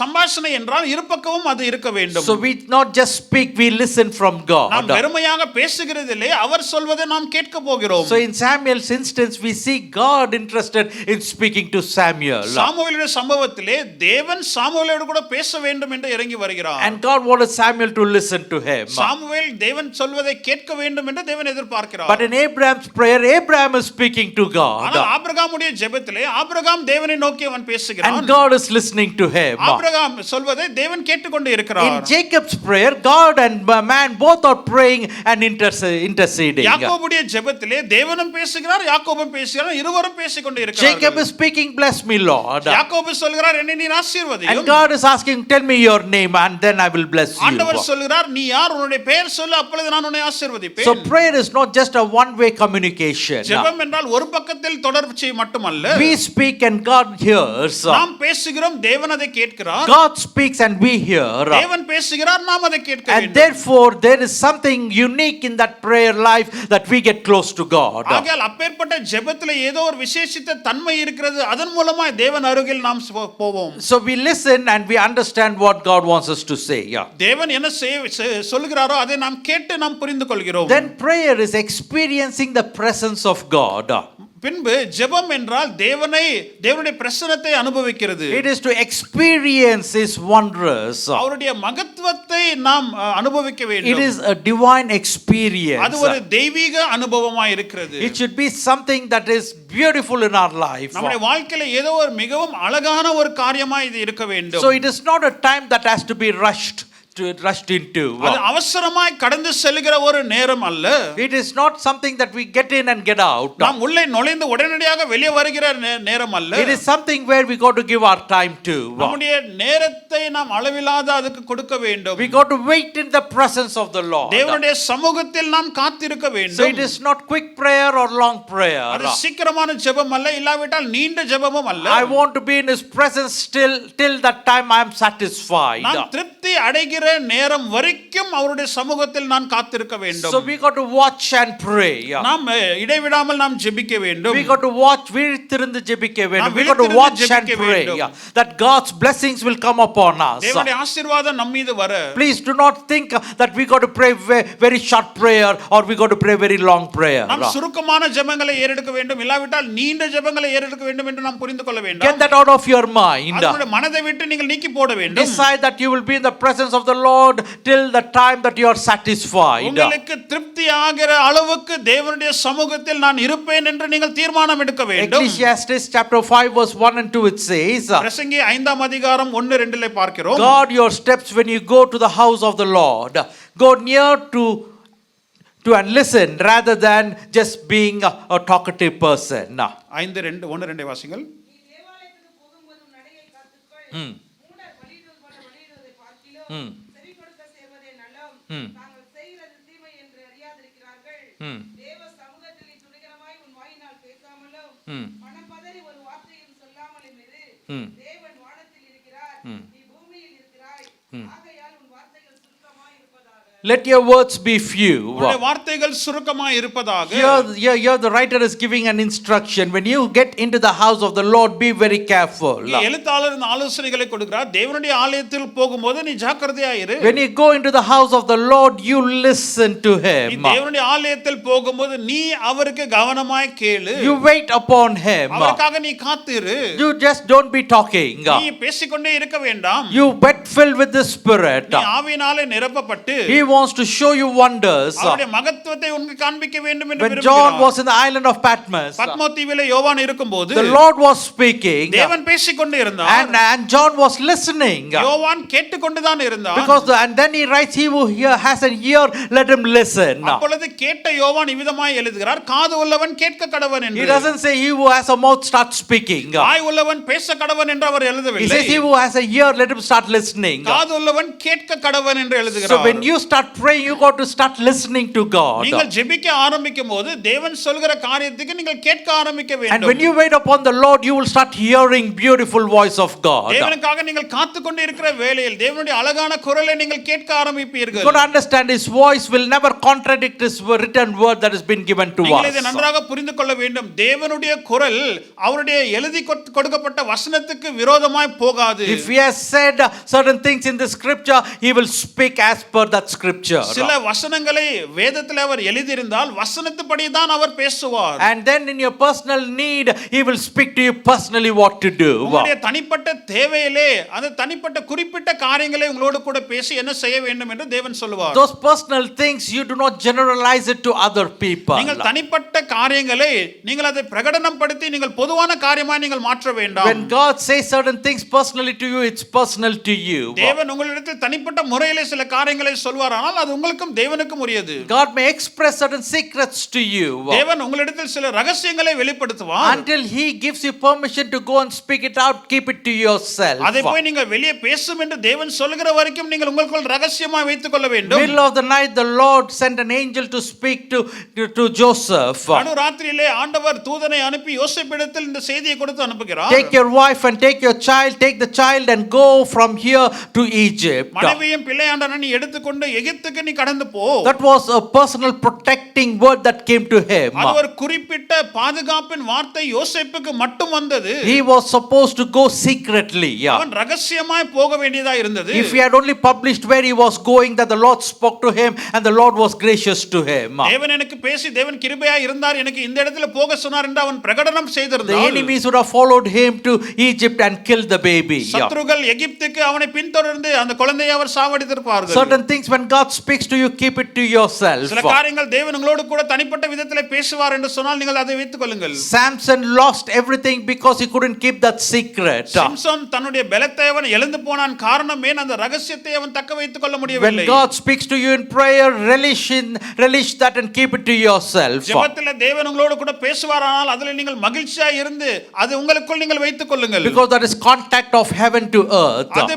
Speaker 4: சம்பாஷணை என்றால் இரு பக்கமும் அது இருக்க வேண்டும்.
Speaker 3: So we not just speak, we listen from
Speaker 4: நாம்
Speaker 3: God.
Speaker 4: வெறுமையாக பேசுகிறதில்லை, அவர் சொல்வதை நாம் கேட்க போகிறோம்.
Speaker 3: So in Samuel's instance, we see God interested in speaking to Samuel.
Speaker 4: சாமுவேலுடைய சம்பவத்திலே தேவன் சாமுவேலோடு கூட பேச வேண்டும் என்று இறங்கி வருகிறார்.
Speaker 3: And God wanted Samuel to listen to him.
Speaker 4: Samuel தேவன் சொல்வதை கேட்க கேட்க வேண்டும் என்று தேவன் எதிர்பார்க்கிறார்.
Speaker 3: But in Abraham's prayer, Abraham is speaking to God.
Speaker 4: ஆனால் ஆபிரகாமுடைய ஜெபத்திலே ஆபிரகாம் தேவனை நோக்கி அவன் பேசுகிறான்.
Speaker 3: And God is listening to him.
Speaker 4: Abraham சொல்வதை தேவன் கேட்டுக்கொண்டு இருக்கிறார்.
Speaker 3: In Jacob's prayer, God and man both are praying and interceding.
Speaker 4: யாக்கோபுடைய ஜெபத்திலே தேவனும் பேசுகிறார், யாக்கோபும் பேசுகிறார், இருவரும் பேசிக்கொண்டு இருக்கிறார்கள்.
Speaker 3: Jacob is speaking, bless me, Lord.
Speaker 4: யாக்கோபு சொல்கிறார், என்னை நீர் ஆசீர்வதியும்.
Speaker 3: And God is asking, tell me your name and then I will bless you.
Speaker 4: ஆண்டவர் சொல்கிறார், நீ யார், உன்னுடைய பெயர் சொல்லு, அப்பொழுது நான் உன்னை ஆசீர்வதிப்பேன்.
Speaker 3: So prayer is not just a one-way communication.
Speaker 4: ஜெபம் என்றால் ஒரு பக்கத்தில் தொடர்ச்சி மட்டுமல்ல.
Speaker 3: We speak and God hears.
Speaker 4: நாம் பேசுகிறோம், தேவன் அதை கேட்கிறார்.
Speaker 3: God speaks and we hear.
Speaker 4: தேவன் பேசுகிறார், நாம் அதை கேட்க
Speaker 3: And
Speaker 4: வேண்டும்.
Speaker 3: therefore there is something unique in that prayer life that we get close to God.
Speaker 4: ஆகையால் அப்பேற்பட்ட ஜெபத்திலே ஏதோ ஒரு விசேஷித்த தன்மை இருக்கிறது. அதன் மூலமா தேவன் அருகில் நாம் போவோம்.
Speaker 3: So we listen and we understand what God wants us to say.
Speaker 4: தேவன் என்ன சொல்கிறாரோ அதை நாம் கேட்டு நாம் புரிந்து கொள்கிறோம்.
Speaker 3: Then prayer is experiencing the presence of God.
Speaker 4: பின்பு ஜெபம் என்றால் தேவனுடைய பிரசன்னத்தை அனுபவிக்கிறது.
Speaker 3: It is to experience His wonders.
Speaker 4: அவருடைய மகத்துவத்தை நாம் அனுபவிக்க வேண்டும்.
Speaker 3: It is a divine experience.
Speaker 4: அது ஒரு தெய்வீக அனுபவமாய் இருக்கிறது.
Speaker 3: It should be something that is beautiful in our life.
Speaker 4: நம்முடைய வாழ்க்கையில ஏதோ ஒரு மிகவும் அழகான ஒரு காரியமாய் இது இருக்க வேண்டும்.
Speaker 3: So it is not a time that has to be rushed into.
Speaker 4: அது அவசரமாய் கடந்து செல்கிற ஒரு நேரம் அல்ல.
Speaker 3: It is not something that we get in and get out.
Speaker 4: நாம் உள்ளே நுழைந்து உடனடியாக வெளியே வருகிற நேரம் அல்ல.
Speaker 3: It is something where we got to give our time to.
Speaker 4: நம்முடைய நேரத்தை நாம் அளவில்லாத அதுக்கு கொடுக்க வேண்டும்.
Speaker 3: We got to wait in the presence of the Lord.
Speaker 4: தேவனுடைய சமூகத்தில் நாம் காத்திருக்க
Speaker 3: So
Speaker 4: வேண்டும்.
Speaker 3: it is not quick prayer or long prayer.
Speaker 4: அது சீக்கிரமான ஜெபம் அல்ல, இல்லாவிட்டால் நீண்ட ஜெபமும் அல்ல.
Speaker 3: I want to be in His presence till that time I am satisfied.
Speaker 4: நான் திருப்தி அடைகிற நேரம் வரைக்கும் அவருடைய சமூகத்தில் நான் காத்திருக்க வேண்டும்.
Speaker 3: So we got to watch and pray.
Speaker 4: நாம் இடைவிடாமல் நாம் ஜெபிக்க வேண்டும்.
Speaker 3: We got to watch, விழித்திருந்து ஜெபிக்க வேண்டும். We got to watch and pray that God's blessings will come upon us.
Speaker 4: தேவனுடைய ஆசீர்வாதம் நம் மீது வர.
Speaker 3: Please do not think that we got to pray very short prayer or we got to pray very long prayer.
Speaker 4: நாம் சுருக்கமான ஜெபங்களை ஏறெடுக்க வேண்டும், இல்லாவிட்டால் நீண்ட ஜெபங்களை ஏறெடுக்க வேண்டும் என்று நாம் புரிந்து கொள்ள வேண்டும்.
Speaker 3: Get that out of your mind.
Speaker 4: உங்களுடைய மனதை விட்டு நீங்கள் நீக்கி போட வேண்டும்.
Speaker 3: Decide that you will be in the presence of the Lord till the time that you are satisfied.
Speaker 4: உங்களுக்கு திருப்தி ஆகிற அளவுக்கு தேவனுடைய சமூகத்தில் நான் இருப்பேன் என்று நீங்கள் தீர்மானம் எடுக்க வேண்டும்.
Speaker 3: Ecclesiastes chapter 5 verse 1 and 2 it says,
Speaker 4: பிரசங்கி 5ஆம் அதிகாரம் 1-2 பார்க்கிறோம்.
Speaker 3: guard your steps when you go to the house of the Lord. Go near to and listen rather than just being a talkative person.
Speaker 4: 5:1-2 வாசிங்கள்.
Speaker 5: நீ தேவாலயத்துக்கு போகும்போது உன் நடையை காத்துக்கொள். மூடர் பலியிடுவதை பார்க்கிலும் செவி கொடுக்க சேர்வதே நலம். தாங்கள் செய்கிறது தீமை என்று அறியாதிருக்கிறார்கள். தேவ சமூகத்தில் நீ துணிகரமாய் உன் வாயினால் பேசாமலும் மனம் பதறி ஒரு வார்த்தையும் சொல்லாமலும் இரு. தேவன் வானத்தில் இருக்கிறார், நீ பூமியில் இருக்கிறாய். ஆகையால் உன் வார்த்தைகள் சுருக்கமாய் இருப்பதாக.
Speaker 3: Let your words be few.
Speaker 4: உங்களுடைய வார்த்தைகள் சுருக்கமாய் இருப்பதாக.
Speaker 3: Here the writer is giving an instruction. When you get into the house of the Lord, be very careful.
Speaker 4: எழுத்தாளர் இந்த ஆலோசனைகளை கொடுக்கிறார். தேவனுடைய ஆலயத்தில் போகும்போது நீ ஜாக்கிரதையாய் இரு.
Speaker 3: When you go into the house of the Lord, you listen to Him.
Speaker 4: தேவனுடைய ஆலயத்தில் போகும்போது நீ அவருக்கு கவனமாய் கேளு.
Speaker 3: You wait upon Him.
Speaker 4: அவருக்காக நீ காத்திரு.
Speaker 3: You just don't be talking.
Speaker 4: நீ பேசிக்கொண்டே இருக்க வேண்டாம்.
Speaker 3: You get filled with the Spirit.
Speaker 4: நீ ஆவியினாலே நிரப்பப்பட்டு
Speaker 3: He wants to show you wonders.
Speaker 4: அவருடைய மகத்துவத்தை உனக்கு காண்பிக்க வேண்டும் என்று
Speaker 3: When John was in the island of Patmos,
Speaker 4: பத்மோ தீவிலே யோவான் இருக்கும்போது
Speaker 3: the Lord was speaking
Speaker 4: தேவன் பேசிக்கொண்டே இருந்தார்.
Speaker 3: and John was listening.
Speaker 4: யோவான் கேட்டுக்கொண்டுதான் இருந்தார்.
Speaker 3: Because and then he writes, he who has an ear, let him listen.
Speaker 4: அப்பொழுது கேட்ட யோவான் இவ்விதமாய் எழுதுகிறார், காது உள்ளவன் கேட்க கடவன் என்று.
Speaker 3: He doesn't say he who has a mouth start speaking.
Speaker 4: வாய் உள்ளவன் பேச கடவன் என்று அவர் எழுதவில்லை.
Speaker 3: He says he who has a ear, let him start listening.
Speaker 4: காது உள்ளவன் கேட்க கடவன் என்று எழுதுகிறார்.
Speaker 3: So when you start praying, you got to start listening to God.
Speaker 4: நீங்கள் ஜெபிக்க ஆரம்பிக்கும்போது தேவன் சொல்கிற காரியத்துக்கு நீங்கள் கேட்க ஆரம்பிக்க வேண்டும்.
Speaker 3: And when you wait upon the Lord, you will start hearing beautiful voice of God.
Speaker 4: தேவனுக்காக நீங்கள் காத்துக்கொண்டு இருக்கிற வேளையில் தேவனுடைய அழகான குரலை நீங்கள் கேட்க ஆரம்பிப்பீர்கள்.
Speaker 3: You got to understand His voice will never contradict His written word that has been given to
Speaker 4: நீங்கள் இதை
Speaker 3: us.
Speaker 4: நன்றாக புரிந்து கொள்ள வேண்டும். தேவனுடைய குரல் அவருடைய எழுதி கொடுக்கப்பட்ட வசனத்துக்கு விரோதமாய் போகாது.
Speaker 3: If He has said certain things in the scripture, He will speak as per that scripture. scripture.
Speaker 4: சில வசனங்களை வேதத்தில் அவர் எழுதியிருந்தால் வசனத்துப்படி தான் அவர் பேசுவார்.
Speaker 3: And then in your personal need, he will speak to you personally what to do.
Speaker 4: உங்களுடைய தனிப்பட்ட தேவையிலே அந்த தனிப்பட்ட குறிப்பிட்ட காரியங்களை உங்களோடு கூட பேசி என்ன செய்ய வேண்டும் என்று தேவன் சொல்லுவார்.
Speaker 3: Those personal things, you do not generalize it to other people.
Speaker 4: நீங்கள் தனிப்பட்ட காரியங்களை நீங்கள் அதை பிரகடனப்படுத்தி நீங்கள் பொதுவான காரியமாய் நீங்கள் மாற்ற வேண்டாம்.
Speaker 3: When God says certain things personally to you, it's personal to you.
Speaker 4: தேவன் உங்களிடத்தில் தனிப்பட்ட முறையிலே சில காரியங்களை சொல்வாரானால் அது உங்களுக்கும் தேவனுக்கும் உரியது.
Speaker 3: God may express certain secrets to you
Speaker 4: தேவன் உங்களிடத்தில் சில ரகசியங்களை வெளிப்படுத்துவார்.
Speaker 3: until he gives you permission to go and speak it out. Keep it to yourself.
Speaker 4: அதை போய் நீங்கள் வெளியே பேசும் என்று தேவன் சொல்லுகிற வரைக்கும் நீங்கள் உங்களுக்குள் ரகசியமாய் வைத்துக் கொள்ள வேண்டும்.
Speaker 3: Middle of the night, the Lord sent an angel to speak to Joseph.
Speaker 4: நடுராத்திரியிலே ஆண்டவர் தூதனை அனுப்பி யோசேப்பிடத்தில் இந்த செய்தியை கொடுத்து அனுப்புகிறார்.
Speaker 3: Take your wife and take your child, take the child and go from here to Egypt.
Speaker 4: மனைவியும் பிள்ளையாண்டனை நீ எடுத்துக்கொண்டு எகிப்துக்கு நீ கடந்து போ.
Speaker 3: That was a personal protecting word that came to him.
Speaker 4: அது ஒரு குறிப்பிட்ட பாதுகாப்பின் வார்த்தை யோசேப்புக்கு மட்டும் வந்தது.
Speaker 3: He was supposed to go secretly.
Speaker 4: அவன் ரகசியமாய் போக வேண்டியதா இருந்தது.
Speaker 3: If he had only published where he was going, that the Lord spoke to him and the Lord was gracious to him.
Speaker 4: தேவன் எனக்கு பேசி தேவன் கிருபையா இருந்தார், எனக்கு இந்த இடத்துல போக சொன்னார் என்று அவன் பிரகடனம்
Speaker 3: The
Speaker 4: செய்திருந்தால்
Speaker 3: enemies would have followed him to Egypt and killed the baby.
Speaker 4: சத்துருக்கள் எகிப்துக்கு அவனை பின்தொடர்ந்து அந்த குழந்தையை அவர் சாவடித்திருப்பார்கள்.
Speaker 3: Certain things, when God speaks to you, keep it to yourself.
Speaker 4: சில காரியங்கள் தேவன் உங்களோடு கூட தனிப்பட்ட விதத்திலே பேசுவார் என்று சொன்னால் நீங்கள் அதை வைத்துக் கொள்ளுங்கள்.
Speaker 3: Samson lost everything because he couldn't keep that secret.
Speaker 4: Samson தன்னுடைய பலத்தை அவன் இழந்து போனான். காரணம் ஏன்? அந்த ரகசியத்தை அவன் தக்க வைத்துக் கொள்ள முடியவில்லை.
Speaker 3: When God speaks to you in prayer, relish that and keep it to yourself.
Speaker 4: ஜெபத்திலே தேவன் உங்களோடு கூட பேசுவாரானால் அதில் நீங்கள் மகிழ்ச்சியா இருந்து அது உங்களுக்குள் நீங்கள் வைத்துக் கொள்ளுங்கள்.
Speaker 3: Because that is contact of heaven to earth.
Speaker 4: அது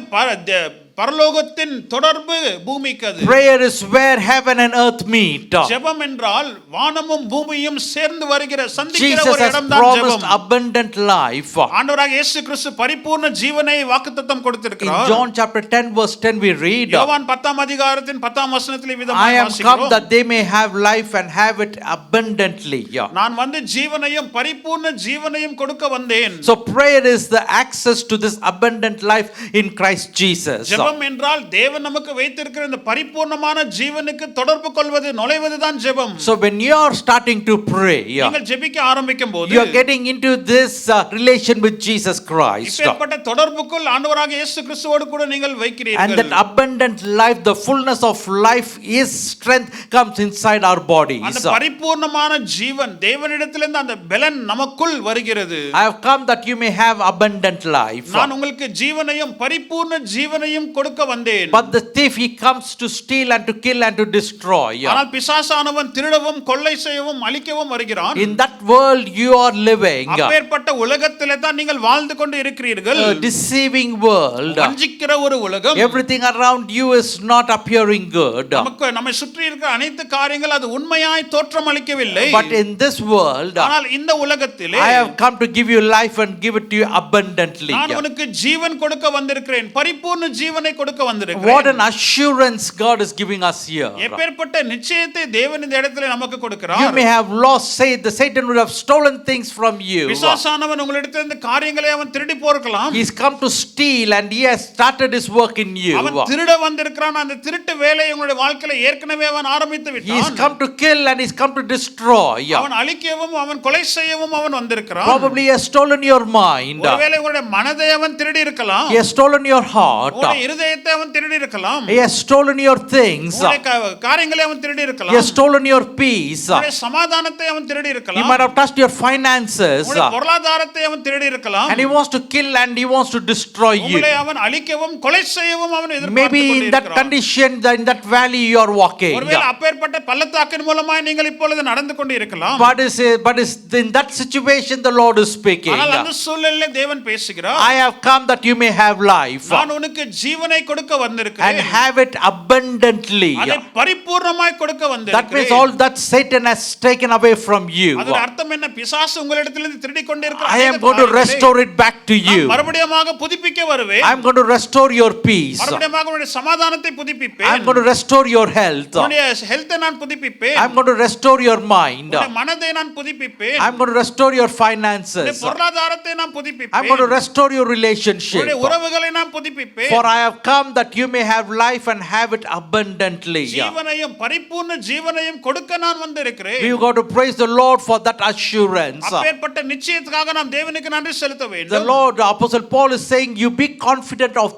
Speaker 4: பரலோகத்தின் தொடர்பு பூமிக்கு அது.
Speaker 3: Prayer is where heaven and earth meet.
Speaker 4: ஜெபம் என்றால் வானமும் பூமியும் சேர்ந்து வருகிற சந்திக்கிற
Speaker 3: Jesus
Speaker 4: ஒரு
Speaker 3: has
Speaker 4: இடம் தான்
Speaker 3: promised
Speaker 4: ஜெபம்.
Speaker 3: abundant life.
Speaker 4: ஆண்டவராக இயேசு கிறிஸ்து பரிபூர்ண ஜீவனை வாக்குத்தத்தம்
Speaker 3: In
Speaker 4: கொடுத்திருக்கிறார்.
Speaker 3: John chapter 10 verse 10 we read,
Speaker 4: யோவான் 10ஆம் அதிகாரத்தின் 10ஆம் வசனத்திலே
Speaker 3: I
Speaker 4: விதமாக
Speaker 3: am come
Speaker 4: வாசிக்கிறோம்.
Speaker 3: that they may have life and have it abundantly.
Speaker 4: நான் வந்து ஜீவனையும் பரிபூர்ண ஜீவனையும் கொடுக்க வந்தேன்.
Speaker 3: So prayer is the access to this abundant life in Christ Jesus.
Speaker 4: ஜெபம் என்றால் தேவன் நமக்கு வைத்திருக்கிற இந்த பரிபூர்ணமான ஜீவனுக்கு தொடர்பு கொள்வது நுழைவதுதான் ஜெபம்.
Speaker 3: So when you are starting to pray,
Speaker 4: நீங்கள் ஜெபிக்க ஆரம்பிக்கும் போது
Speaker 3: you are getting into this relation with Jesus Christ.
Speaker 4: இப்பேற்பட்ட தொடர்புக்குள் ஆண்டவராக இயேசு கிறிஸ்துவோடு கூட நீங்கள்
Speaker 3: And
Speaker 4: வைக்கிறீர்கள்.
Speaker 3: that abundant life, the fullness of life is strength comes inside our
Speaker 4: அந்த
Speaker 3: bodies.
Speaker 4: பரிபூர்ணமான ஜீவன் தேவனிடத்திலிருந்து அந்த பலன் நமக்குள் வருகிறது.
Speaker 3: I have come that you may have abundant life.
Speaker 4: நான் உங்களுக்கு ஜீவனையும் பரிபூர்ண ஜீவனையும் கொடுக்க வந்தேன்.
Speaker 3: But the thief, he comes to steal and to kill and to destroy.
Speaker 4: ஆனால் பிசாசானவன் திருடவும் கொள்ளை செய்யவும் அழிக்கவும் வருகிறான்.
Speaker 3: In that world you are living,
Speaker 4: அப்பேற்பட்ட உலகத்திலே தான் நீங்கள் வாழ்ந்து கொண்டு இருக்கிறீர்கள்.
Speaker 3: a deceiving world.
Speaker 4: வஞ்சிக்கிற ஒரு உலகம்.
Speaker 3: Everything around you is not appearing good.
Speaker 4: நமக்கு நம்மை சுற்றி இருக்கிற அனைத்து காரியங்கள் அது உண்மையாய் தோற்றம் அளிக்கவில்லை.
Speaker 3: But in this world,
Speaker 4: ஆனால் இந்த உலகத்திலே
Speaker 3: I have come to give you life and give it to you abundantly.
Speaker 4: நான் உனக்கு ஜீவன் கொடுக்க வந்திருக்கிறேன், பரிபூர்ண ஜீவனை கொடுக்க
Speaker 3: What
Speaker 4: வந்திருக்கிறேன்.
Speaker 3: an assurance God is giving us here.
Speaker 4: எப்பேற்பட்ட நிச்சயத்தை தேவன் இந்த இடத்திலே நமக்கு
Speaker 3: You
Speaker 4: கொடுக்கிறார்.
Speaker 3: may have lost, say the Satan would have stolen things from you.
Speaker 4: பிசாசானவன் உங்களிடத்திலிருந்து காரியங்களை அவன் திருடி போர்க்கலாம்.
Speaker 3: He's come to steal and he has started his work in you.
Speaker 4: அவன் திருட வந்திருக்கிறான். அந்த திருட்டு வேலையை உங்களுடைய வாழ்க்கையில ஏற்கனவே அவன் ஆரம்பித்து
Speaker 3: He's
Speaker 4: விட்டான்.
Speaker 3: come to kill and he's come to destroy.
Speaker 4: அவன் அழிக்கவும் அவன் கொலை செய்யவும் அவன் வந்திருக்கிறான்.
Speaker 3: Probably he has stolen your mind.
Speaker 4: ஒருவேளை உங்களுடைய மனதை அவன் திருடி இருக்கலாம்.
Speaker 3: He has stolen your heart.
Speaker 4: உங்களுடைய இருதயத்தை அவன் திருடி இருக்கலாம்.
Speaker 3: He has stolen your things.
Speaker 4: உங்களுடைய காரியங்களை அவன் திருடி
Speaker 3: He
Speaker 4: இருக்கலாம்.
Speaker 3: has stolen your peace.
Speaker 4: உங்களுடைய சமாதானத்தை அவன் திருடி
Speaker 3: He
Speaker 4: இருக்கலாம்.
Speaker 3: might have touched your finances.
Speaker 4: உங்களுடைய பொருளாதாரத்தை அவன் திருடி இருக்கலாம்.
Speaker 3: And he wants to kill and he wants to destroy you.
Speaker 4: உங்களை அவன் அழிக்கவும் கொலை செய்யவும் அவன் எதிர்பார்த்து
Speaker 3: Maybe in that
Speaker 4: கொண்டிருக்கிறான்.
Speaker 3: condition, in that valley you are walking.
Speaker 4: ஒருவேளை அப்பேற்பட்ட பள்ளத்தாக்கின் மூலமாய் நீங்கள் இப்பொழுது நடந்து கொண்டு இருக்கலாம்.
Speaker 3: But is in that situation the Lord is speaking.
Speaker 4: ஆனால் அந்த சூழலிலே தேவன் பேசுகிறார்.
Speaker 3: I have come that you may have life
Speaker 4: நான் உனக்கு ஜீவனை கொடுக்க
Speaker 3: and
Speaker 4: வந்திருக்கிறேன்.
Speaker 3: have it abundantly.
Speaker 4: அதை பரிபூர்ணமாய் கொடுக்க
Speaker 3: That means
Speaker 4: வந்திருக்கிறேன்.
Speaker 3: all that Satan has taken away from you,
Speaker 4: அதன் அர்த்தம் என்ன? பிசாசு உங்களிடத்திலிருந்து திருடி கொண்டிருக்கிற
Speaker 3: I am
Speaker 4: அநேக
Speaker 3: going to
Speaker 4: காரியங்களை
Speaker 3: restore it back to
Speaker 4: நான்
Speaker 3: you.
Speaker 4: மறுபடியுமாக புதுப்பிக்க வருவேன்.
Speaker 3: I am going to restore your peace.
Speaker 4: மறுபடியுமாக உங்களுடைய சமாதானத்தை
Speaker 3: I
Speaker 4: புதுப்பிப்பேன்.
Speaker 3: am going to restore your health.
Speaker 4: உங்களுடைய ஹெல்த்தை நான் புதுப்பிப்பேன்.
Speaker 3: I am going to restore your mind.
Speaker 4: உங்களுடைய மனதை நான் புதுப்பிப்பேன்.
Speaker 3: I am going to restore your
Speaker 4: உங்களுடைய
Speaker 3: finances.
Speaker 4: பொருளாதாரத்தை நான்
Speaker 3: I am
Speaker 4: புதுப்பிப்பேன்.
Speaker 3: going to restore your relationship.
Speaker 4: உங்களுடைய உறவுகளை நான் புதுப்பிப்பேன்.
Speaker 3: For I have come that you may have life and have it abundantly.
Speaker 4: ஜீவனையும் பரிபூர்ண ஜீவனையும் கொடுக்க நான் வந்திருக்கிறேன்.
Speaker 3: We got to praise the Lord for that assurance.
Speaker 4: அப்பேற்பட்ட நிச்சயத்துக்காக நாம் தேவனுக்கு நன்றி செலுத்த
Speaker 3: The
Speaker 4: வேண்டும்.
Speaker 3: Lord, Apostle Paul is saying, you be confident of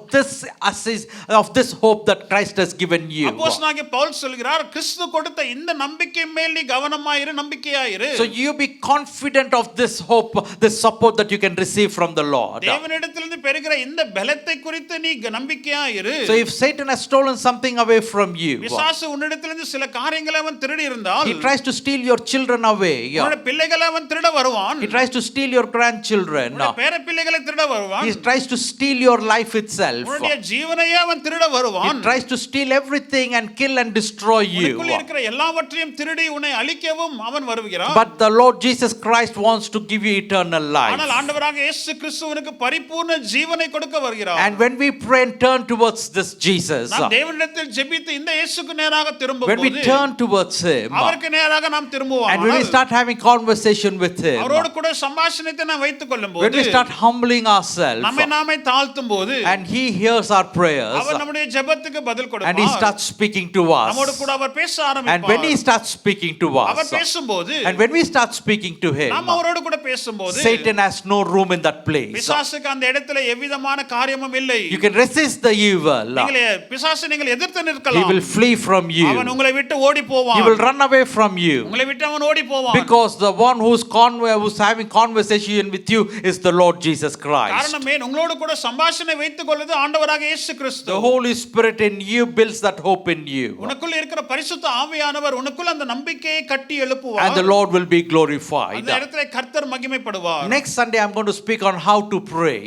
Speaker 3: this hope that Christ has given you.
Speaker 4: அப்போஸ்தலனாகிய பவுல் சொல்கிறார், கிறிஸ்து கொடுத்த இந்த நம்பிக்கை மேல் நீ கவனமாயிரு, நம்பிக்கையாயிரு.
Speaker 3: So you be confident of this hope, this support that you can receive from the Lord.
Speaker 4: தேவனிடத்திலிருந்து பெறுகிற இந்த பலத்தை குறித்து நீ நம்பிக்கையாயிரு.
Speaker 3: So if Satan has stolen something away from you,
Speaker 4: பிசாசு உன்னிடத்திலிருந்து சில காரியங்களை அவன் திருடி இருந்தால்,
Speaker 3: he tries to steal your children away.
Speaker 4: உன்னுடைய பிள்ளைகளை அவன் திருட வருவான்.
Speaker 3: He tries to steal your grandchildren.
Speaker 4: உன்னுடைய பேர பிள்ளைகளை திருட வருவான்.
Speaker 3: He tries to steal your life itself.
Speaker 4: உன்னுடைய ஜீவனையே அவன் திருட வருவான்.
Speaker 3: He tries to steal everything and kill and destroy you.
Speaker 4: உனக்குள்ள இருக்கிற எல்லாவற்றையும் திருடி உன்னை அழிக்கவும் அவன் வருகிறான்.
Speaker 3: But the Lord Jesus Christ wants to give you eternal life.
Speaker 4: ஆனால் ஆண்டவராக இயேசு கிறிஸ்து உனக்கு பரிபூர்ண ஜீவனை கொடுக்க வருகிறார்.
Speaker 3: And when we pray and turn towards this Jesus,
Speaker 4: நாம் தேவனிடத்தில் ஜெபித்து இந்த இயேசுக்கு நேராக
Speaker 3: when we
Speaker 4: திரும்பும்போது,
Speaker 3: turn towards him,
Speaker 4: அவருக்கு நேராக நாம் திரும்புவோம்.
Speaker 3: and when we start having conversation with him,
Speaker 4: அவரோடு கூட சம்பாஷணத்தை நாம் வைத்துக்
Speaker 3: when
Speaker 4: கொள்ளும்போது,
Speaker 3: we start humbling ourselves,
Speaker 4: நம்மை நாமே தாழ்த்தும் போது,
Speaker 3: and he hears our prayers,
Speaker 4: அவர் நம்முடைய ஜெபத்துக்கு பதில்
Speaker 3: and he
Speaker 4: கொடுப்பார்.
Speaker 3: starts speaking to
Speaker 4: நம்மோடு
Speaker 3: us,
Speaker 4: கூட அவர் பேச
Speaker 3: and when he
Speaker 4: ஆரம்பிப்பார்.
Speaker 3: starts speaking to
Speaker 4: our
Speaker 3: us,
Speaker 4: பேசும்போது,
Speaker 3: and when we start speaking to him,
Speaker 4: நாம் அவரோடு கூட பேசும்போது,
Speaker 3: Satan has no room in that place.
Speaker 4: பிசாசுக்கு அந்த இடத்துல எவ்விதமான காரியமும் இல்லை.
Speaker 3: You can resist the evil.
Speaker 4: நீங்கள் பிசாசை நீங்கள் எதிர்த்து
Speaker 3: He
Speaker 4: நிற்கலாம்.
Speaker 3: will flee from
Speaker 4: அவன்
Speaker 3: you.
Speaker 4: உங்களை விட்டு ஓடி
Speaker 3: He
Speaker 4: போவான்.
Speaker 3: will run away from you.
Speaker 4: உங்களை விட்டு அவன் ஓடி போவான்.
Speaker 3: Because the one who's having conversation with you is the Lord Jesus Christ.
Speaker 4: காரணமே உங்களோடு கூட சம்பாஷணை வைத்துக் கொள்வது ஆண்டவராக இயேசு கிறிஸ்து.
Speaker 3: The Holy Spirit in you builds that hope in you.
Speaker 4: உனக்குள்ள இருக்கிற பரிசுத்த ஆவியானவர் உனக்குள்ள அந்த நம்பிக்கையை கட்டி எழுப்புவார்.
Speaker 3: And the Lord will be glorified.
Speaker 4: அந்த இடத்துல கர்த்தர் மகிமைப்படுவார்.
Speaker 3: Next Sunday I'm going to speak on how to pray.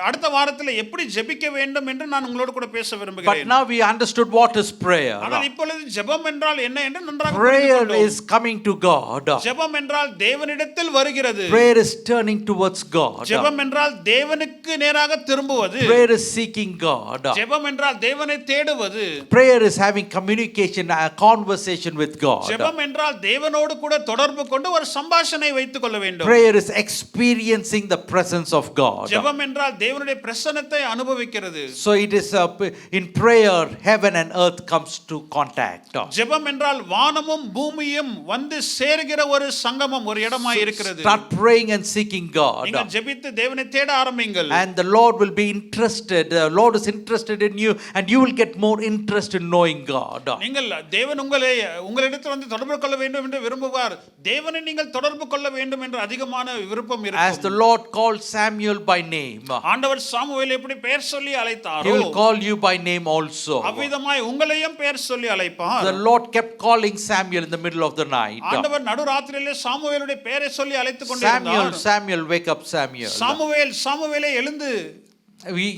Speaker 4: அடுத்த வாரத்துல எப்படி ஜெபிக்க வேண்டும் என்று நான் உங்களோடு கூட பேச
Speaker 3: But
Speaker 4: விரும்புகிறேன்.
Speaker 3: now we understood what is prayer.
Speaker 4: ஆனால் இப்பொழுது ஜெபம் என்றால் என்ன என்று நன்றாக
Speaker 3: Prayer
Speaker 4: புரிந்துகொண்டோம்.
Speaker 3: is coming to God.
Speaker 4: ஜெபம் என்றால் தேவனிடத்தில் வருகிறது.
Speaker 3: Prayer is turning towards God.
Speaker 4: ஜெபம் என்றால் தேவனுக்கு நேராக திரும்புவது.
Speaker 3: Prayer is seeking God.
Speaker 4: ஜெபம் என்றால் தேவனை தேடுவது.
Speaker 3: Prayer is having communication, a conversation with God.
Speaker 4: ஜெபம் என்றால் தேவனோடு கூட தொடர்பு கொண்டு ஒரு சம்பாஷணை வைத்துக் கொள்ள வேண்டும்.
Speaker 3: Prayer is experiencing the presence of God.
Speaker 4: ஜெபம் என்றால் தேவனுடைய பிரசன்னத்தை அனுபவிக்கிறது.
Speaker 3: So it is in prayer heaven and earth comes to contact.
Speaker 4: ஜெபம் என்றால் வானமும் பூமியும் வந்து சேர்கிற ஒரு சங்கமம், ஒரு இடமாய் இருக்கிறது.
Speaker 3: Start praying and seeking God.
Speaker 4: நீங்கள் ஜெபித்து தேவனை தேட ஆரம்பிங்கள்.
Speaker 3: And the Lord will be interested. The Lord is interested in you and you will get more interest in knowing God.
Speaker 4: நீங்கள் தேவன் உங்களிடத்தில் வந்து தொடர்பு கொள்ள வேண்டும் என்று விரும்புவார். தேவனை நீங்கள் தொடர்பு கொள்ள வேண்டும் என்று அதிகமான விருப்பம் இருக்கும்.
Speaker 3: As the Lord called Samuel by name,
Speaker 4: ஆண்டவர் சாமுவேலை எப்படி பெயர் சொல்லி அழைத்தாரோ,
Speaker 3: He will call you by name also.
Speaker 4: அவ்விதமாய் உங்களையும் பெயர் சொல்லி அழைப்பார்.
Speaker 3: The Lord kept calling Samuel in the middle of the night.
Speaker 4: ஆண்டவர் நடுராத்திரியிலே சாமுவேலுடைய பெயரை சொல்லி அழைத்துக் கொண்டிருந்தார்.
Speaker 3: Samuel, wake up, Samuel.
Speaker 4: சாமுவேலே எழுந்து.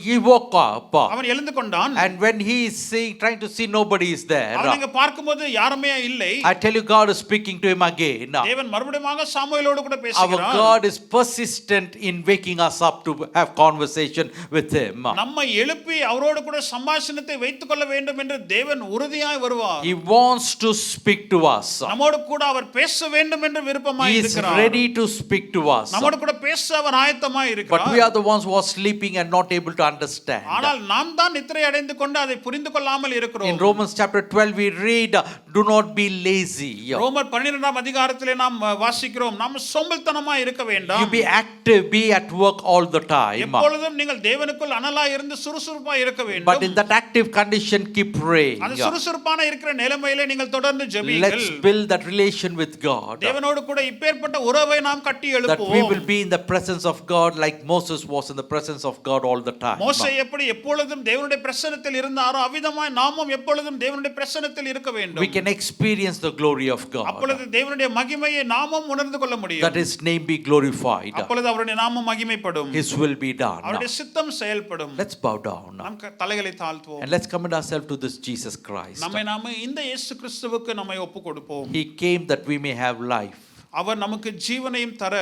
Speaker 3: He woke up.
Speaker 4: அவன் எழுந்து கொண்டான்.
Speaker 3: And when he is trying to see nobody is there,
Speaker 4: அவன் அங்க பார்க்கும்போது யாருமே இல்லை.
Speaker 3: I tell you, God is speaking to him again.
Speaker 4: தேவன் மறுபடியும் சாமுவேலோடு கூட
Speaker 3: Our
Speaker 4: பேசுகிறார்.
Speaker 3: God is persistent in waking us up to have conversation with him.
Speaker 4: நம்மை எழுப்பி அவரோடு கூட சம்பாஷணத்தை வைத்துக் கொள்ள வேண்டும் என்று தேவன் உறுதியாய் வருவார்.
Speaker 3: He wants to speak to us.
Speaker 4: நம்மோடு கூட அவர் பேச வேண்டும் என்று விருப்பமாய்
Speaker 3: He is
Speaker 4: இருக்கிறார்.
Speaker 3: ready to speak to us.
Speaker 4: நம்மோடு கூட பேச அவர் ஆயத்தமாய்
Speaker 3: But
Speaker 4: இருக்கிறார்.
Speaker 3: we are the ones who are sleeping and not able to understand.
Speaker 4: ஆனால் நாம் தான் நித்திரை அடைந்து கொண்டு அதை புரிந்து கொள்ளாமல் இருக்கிறோம்.
Speaker 3: In Romans chapter 12 we read, do not be lazy.
Speaker 4: ரோமர் 12ஆம் அதிகாரத்திலே நாம் வாசிக்கிறோம், நாம் சோம்பல்தனமாய் இருக்க வேண்டாம்.
Speaker 3: You be active, be at work all the time.
Speaker 4: எப்பொழுதும் நீங்கள் தேவனுக்குள் அனலாய் இருந்து சுறுசுறுப்பாய் இருக்க வேண்டும்.
Speaker 3: But in that active condition keep praying.
Speaker 4: அந்த சுறுசுறுப்பான இருக்கிற நிலைமையிலே நீங்கள் தொடர்ந்து ஜெபியுங்கள்.
Speaker 3: Let's build that relation with God.
Speaker 4: தேவனோடு கூட இப்பேற்பட்ட உறவை நாம் கட்டி
Speaker 3: That we
Speaker 4: எழுப்புவோம்.
Speaker 3: will be in the presence of God like Moses was in the presence of God all the time.
Speaker 4: மோசே எப்படி எப்பொழுதும் தேவனுடைய பிரசன்னத்தில் இருந்தாரோ அவ்விதமாய் நாமும் எப்பொழுதும் தேவனுடைய பிரசன்னத்தில் இருக்க வேண்டும்.
Speaker 3: We can experience the glory of God.
Speaker 4: அப்பொழுது தேவனுடைய மகிமையை நாமும் உணர்ந்து கொள்ள முடியும்.
Speaker 3: That His name be glorified.
Speaker 4: அப்பொழுது அவருடைய நாமம் மகிமைப்படும்.
Speaker 3: His will be done.
Speaker 4: அவருடைய சித்தம் செயல்படும்.
Speaker 3: Let's bow down
Speaker 4: நாம் தலைகளை தாழ்த்துவோம்.
Speaker 3: and let's commit ourselves to this Jesus Christ.
Speaker 4: நாம இந்த இயேசு கிறிஸ்துவுக்கு நம்மை ஒப்புக்கொடுப்போம்.
Speaker 3: He came that we may have life.
Speaker 4: அவர் நமக்கு ஜீவனையும் தர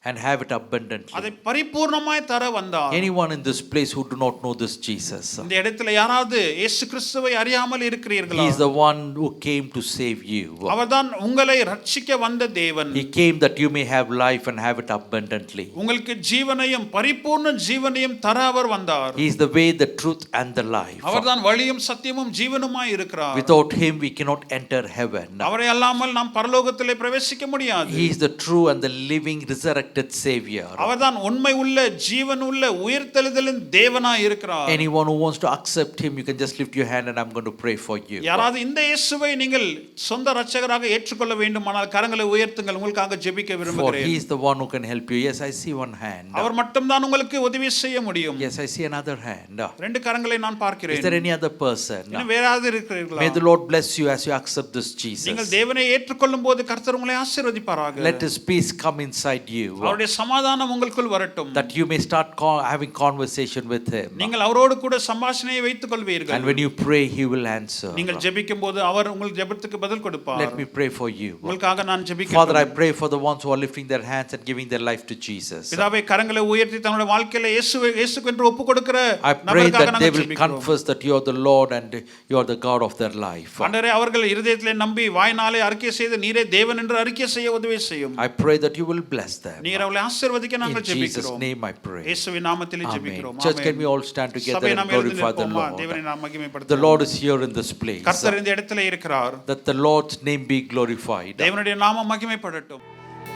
Speaker 3: and have it abundantly.
Speaker 4: அதை பரிபூர்ணமாய் தர வந்தார்.
Speaker 3: Anyone in this place who do not know this Jesus,
Speaker 4: இந்த இடத்துல யாராவது இயேசு கிறிஸ்துவை அறியாமல் இருக்கிறீர்களா?
Speaker 3: He is the one who came to save you.
Speaker 4: அவர்தான் உங்களை ரட்சிக்க வந்த தேவன்.
Speaker 3: He came that you may have life and have it abundantly.
Speaker 4: உங்களுக்கு ஜீவனையும் பரிபூர்ண ஜீவனையும் தர அவர் வந்தார்.
Speaker 3: He is the way, the truth and the life.
Speaker 4: அவர்தான் வழியும் சத்தியமும் ஜீவனுமாய் இருக்கிறார்.
Speaker 3: Without him we cannot enter heaven.
Speaker 4: அவரை அல்லாமல் நாம் பரலோகத்திலே பிரவேசிக்க முடியாது.
Speaker 3: He is the true and the living resurrected Savior.
Speaker 4: அவர்தான் உண்மை உள்ள ஜீவன் உள்ள உயிர்த்தெழுதலின் தேவனாய் இருக்கிறார்.
Speaker 3: Anyone who wants to accept him, you can just lift your hand and I'm going to pray for you.
Speaker 4: யாராவது இந்த இயேசுவை நீங்கள் சொந்த இரட்சகராக ஏற்றுக்கொள்ள வேண்டுமானால் கரங்களை உயர்த்துங்கள், உங்களுக்காக ஜெபிக்க
Speaker 3: For
Speaker 4: விரும்புகிறேன்.
Speaker 3: he is the one who can help you. Yes, I see one hand.
Speaker 4: அவர் மட்டும்தான் உங்களுக்கு உதவி செய்ய முடியும்.
Speaker 3: Yes, I see another hand.
Speaker 4: ரெண்டு கரங்களை நான்
Speaker 3: Is
Speaker 4: பார்க்கிறேன்.
Speaker 3: there any other person?
Speaker 4: இன்னும் வேற யாராவது இருக்கிறீர்களா?
Speaker 3: May the Lord bless you as you accept this
Speaker 4: நீங்கள்
Speaker 3: Jesus.
Speaker 4: தேவனை ஏற்றுக்கொள்ளும் போது கர்த்தர் உங்களை ஆசீர்வதிப்பாராக.
Speaker 3: Let his peace come inside you,
Speaker 4: அவருடைய சமாதானம் உங்களுக்குள் வரட்டும்.
Speaker 3: that you may start having conversation with him.
Speaker 4: நீங்கள் அவரோடு கூட சம்பாஷணையை வைத்துக் கொள்வீர்கள்.
Speaker 3: And when you pray, he will answer.
Speaker 4: நீங்கள் ஜெபிக்கும் போது அவர் உங்கள் ஜெபத்துக்கு பதில் கொடுப்பார்.
Speaker 3: Let me pray for you.
Speaker 4: உங்களுக்காக நான் ஜெபிக்கிறேன்.
Speaker 3: Father, I pray for the ones who are lifting their hands and giving their life to Jesus.
Speaker 4: பிதாவே, கரங்களை உயர்த்தி தன்னுடைய வாழ்க்கையில இயேசுக்கு என்று ஒப்பு கொடுக்கிற
Speaker 3: I pray
Speaker 4: நபருக்காக
Speaker 3: that they
Speaker 4: நாங்கள்
Speaker 3: will
Speaker 4: ஜெபிக்கிறோம்.
Speaker 3: confess that you are the Lord and you are the God of their life.
Speaker 4: ஆண்டவரே, அவர்கள் இருதயத்திலே நம்பி வாய்னாலே அறிக்கை செய்து நீரே தேவன் என்று அறிக்கை செய்ய உதவி செய்யும்.
Speaker 3: I pray that you will bless them.
Speaker 4: நீர் அவர்களை ஆசீர்வதிக்க
Speaker 3: In
Speaker 4: நாங்கள்
Speaker 3: Jesus'
Speaker 4: ஜெபிக்கிறோம்.
Speaker 3: name I pray.
Speaker 4: இயேசுவின் நாமத்திலே
Speaker 3: Amen.
Speaker 4: ஜெபிக்கிறோம்.
Speaker 3: Church, can we all stand together
Speaker 4: சபையை
Speaker 3: and
Speaker 4: நாம் எழுந்து
Speaker 3: glorify the
Speaker 4: நிற்போமா?
Speaker 3: Lord?
Speaker 4: தேவனை நாம்
Speaker 3: The
Speaker 4: மகிமைப்படுத்துவோம்.
Speaker 3: Lord is here in this place.
Speaker 4: கர்த்தர் இந்த இடத்திலே இருக்கிறார்.
Speaker 3: That the Lord's name be glorified.
Speaker 4: தேவனுடைய நாமம் மகிமைப்படட்டும்.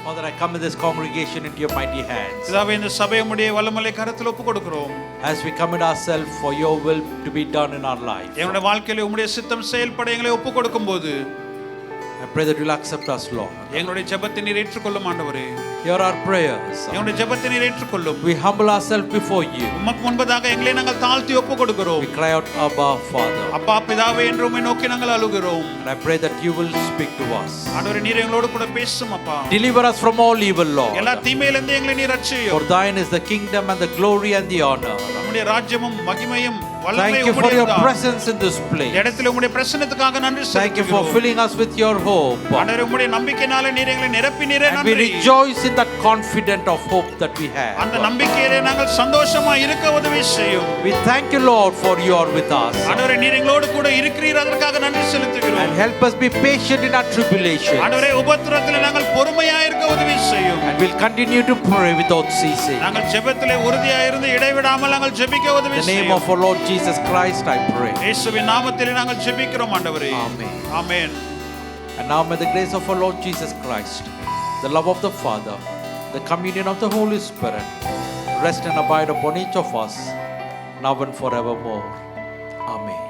Speaker 3: Father, I come in this congregation into your mighty hands.
Speaker 4: பிதாவே, இந்த சபையை உம்முடைய வல்லமையுள்ள கரத்தில் ஒப்பு கொடுக்கிறோம்.
Speaker 3: As we commit ourselves for your will to be done in our life,
Speaker 4: எங்களுடைய வாழ்க்கையிலே உம்முடைய சித்தம் செயல்பட எங்களை ஒப்பு கொடுக்கும்போது
Speaker 3: I pray that you'll accept us, Lord.
Speaker 4: எங்களுடைய ஜெபத்தை நீர் ஏற்றுக்கொள்ளும் ஆண்டவரே.
Speaker 3: Hear our prayers.
Speaker 4: எங்களுடைய ஜெபத்தை நீர் ஏற்றுக்கொள்ளும்.
Speaker 3: We humble ourselves before you.
Speaker 4: உமக்கு முன்பதாக எங்களை நாங்கள் தாழ்த்தி ஒப்பு கொடுக்கிறோம்.
Speaker 3: We cry out, Abba, Father.
Speaker 4: அப்பா பிதாவே என்று உம்மை நோக்கி நாங்கள் அழுகிறோம்.
Speaker 3: And I pray that you will speak to us.
Speaker 4: ஆண்டவரே, நீர் எங்களோடு கூட பேசும் அப்பா.
Speaker 3: Deliver us from all evil, Lord.
Speaker 4: எல்லா தீமையிலிருந்து எங்களை நீர்
Speaker 3: For
Speaker 4: ரட்சியும்.
Speaker 3: thine is the kingdom and the glory and the honor.
Speaker 4: உம்முடைய ராஜ்யமும் மகிமையும்
Speaker 3: Thank
Speaker 4: வல்லமையும்
Speaker 3: you for your
Speaker 4: உம்முடையதுதான்.
Speaker 3: presence in this
Speaker 4: இந்த
Speaker 3: place.
Speaker 4: இடத்திலே உம்முடைய பிரசன்னத்துக்காக நன்றி
Speaker 3: Thank you for
Speaker 4: செலுத்துகிறோம்.
Speaker 3: filling us with your hope.
Speaker 4: ஆண்டவரே, உம்முடைய நம்பிக்கையினாலே நீர் எங்களை நிரப்பினீரே,
Speaker 3: And we
Speaker 4: நன்றி.
Speaker 3: rejoice in that confident of hope that we
Speaker 4: அந்த
Speaker 3: have.
Speaker 4: நம்பிக்கையிலே நாங்கள் சந்தோஷமா இருக்க உதவி செய்யும்.
Speaker 3: We thank you, Lord, for you are with us.
Speaker 4: ஆண்டவரே, நீர் எங்களோடு கூட இருக்கிறீர், அதற்காக நன்றி
Speaker 3: And
Speaker 4: செலுத்துகிறோம்.
Speaker 3: help us be patient in our tribulation.
Speaker 4: ஆண்டவரே, உபத்திரத்திலே நாங்கள் பொறுமையா இருக்க உதவி செய்யும்.
Speaker 3: And we'll continue to pray without ceasing.
Speaker 4: நாங்கள் ஜெபத்திலே உறுதியா இருந்து இடைவிடாமல் நாங்கள் ஜெபிக்க
Speaker 3: In
Speaker 4: உதவி
Speaker 3: the name
Speaker 4: செய்யும்.
Speaker 3: of our Lord Jesus Christ, I pray.
Speaker 4: இயேசுவின் நாமத்திலே நாங்கள் ஜெபிக்கிறோம் ஆண்டவரே.
Speaker 3: Amen.
Speaker 4: Amen.
Speaker 3: And now may the grace of our Lord Jesus Christ, the love of the Father, the communion of the Holy Spirit, rest and abide upon each of us, now and forevermore. Amen.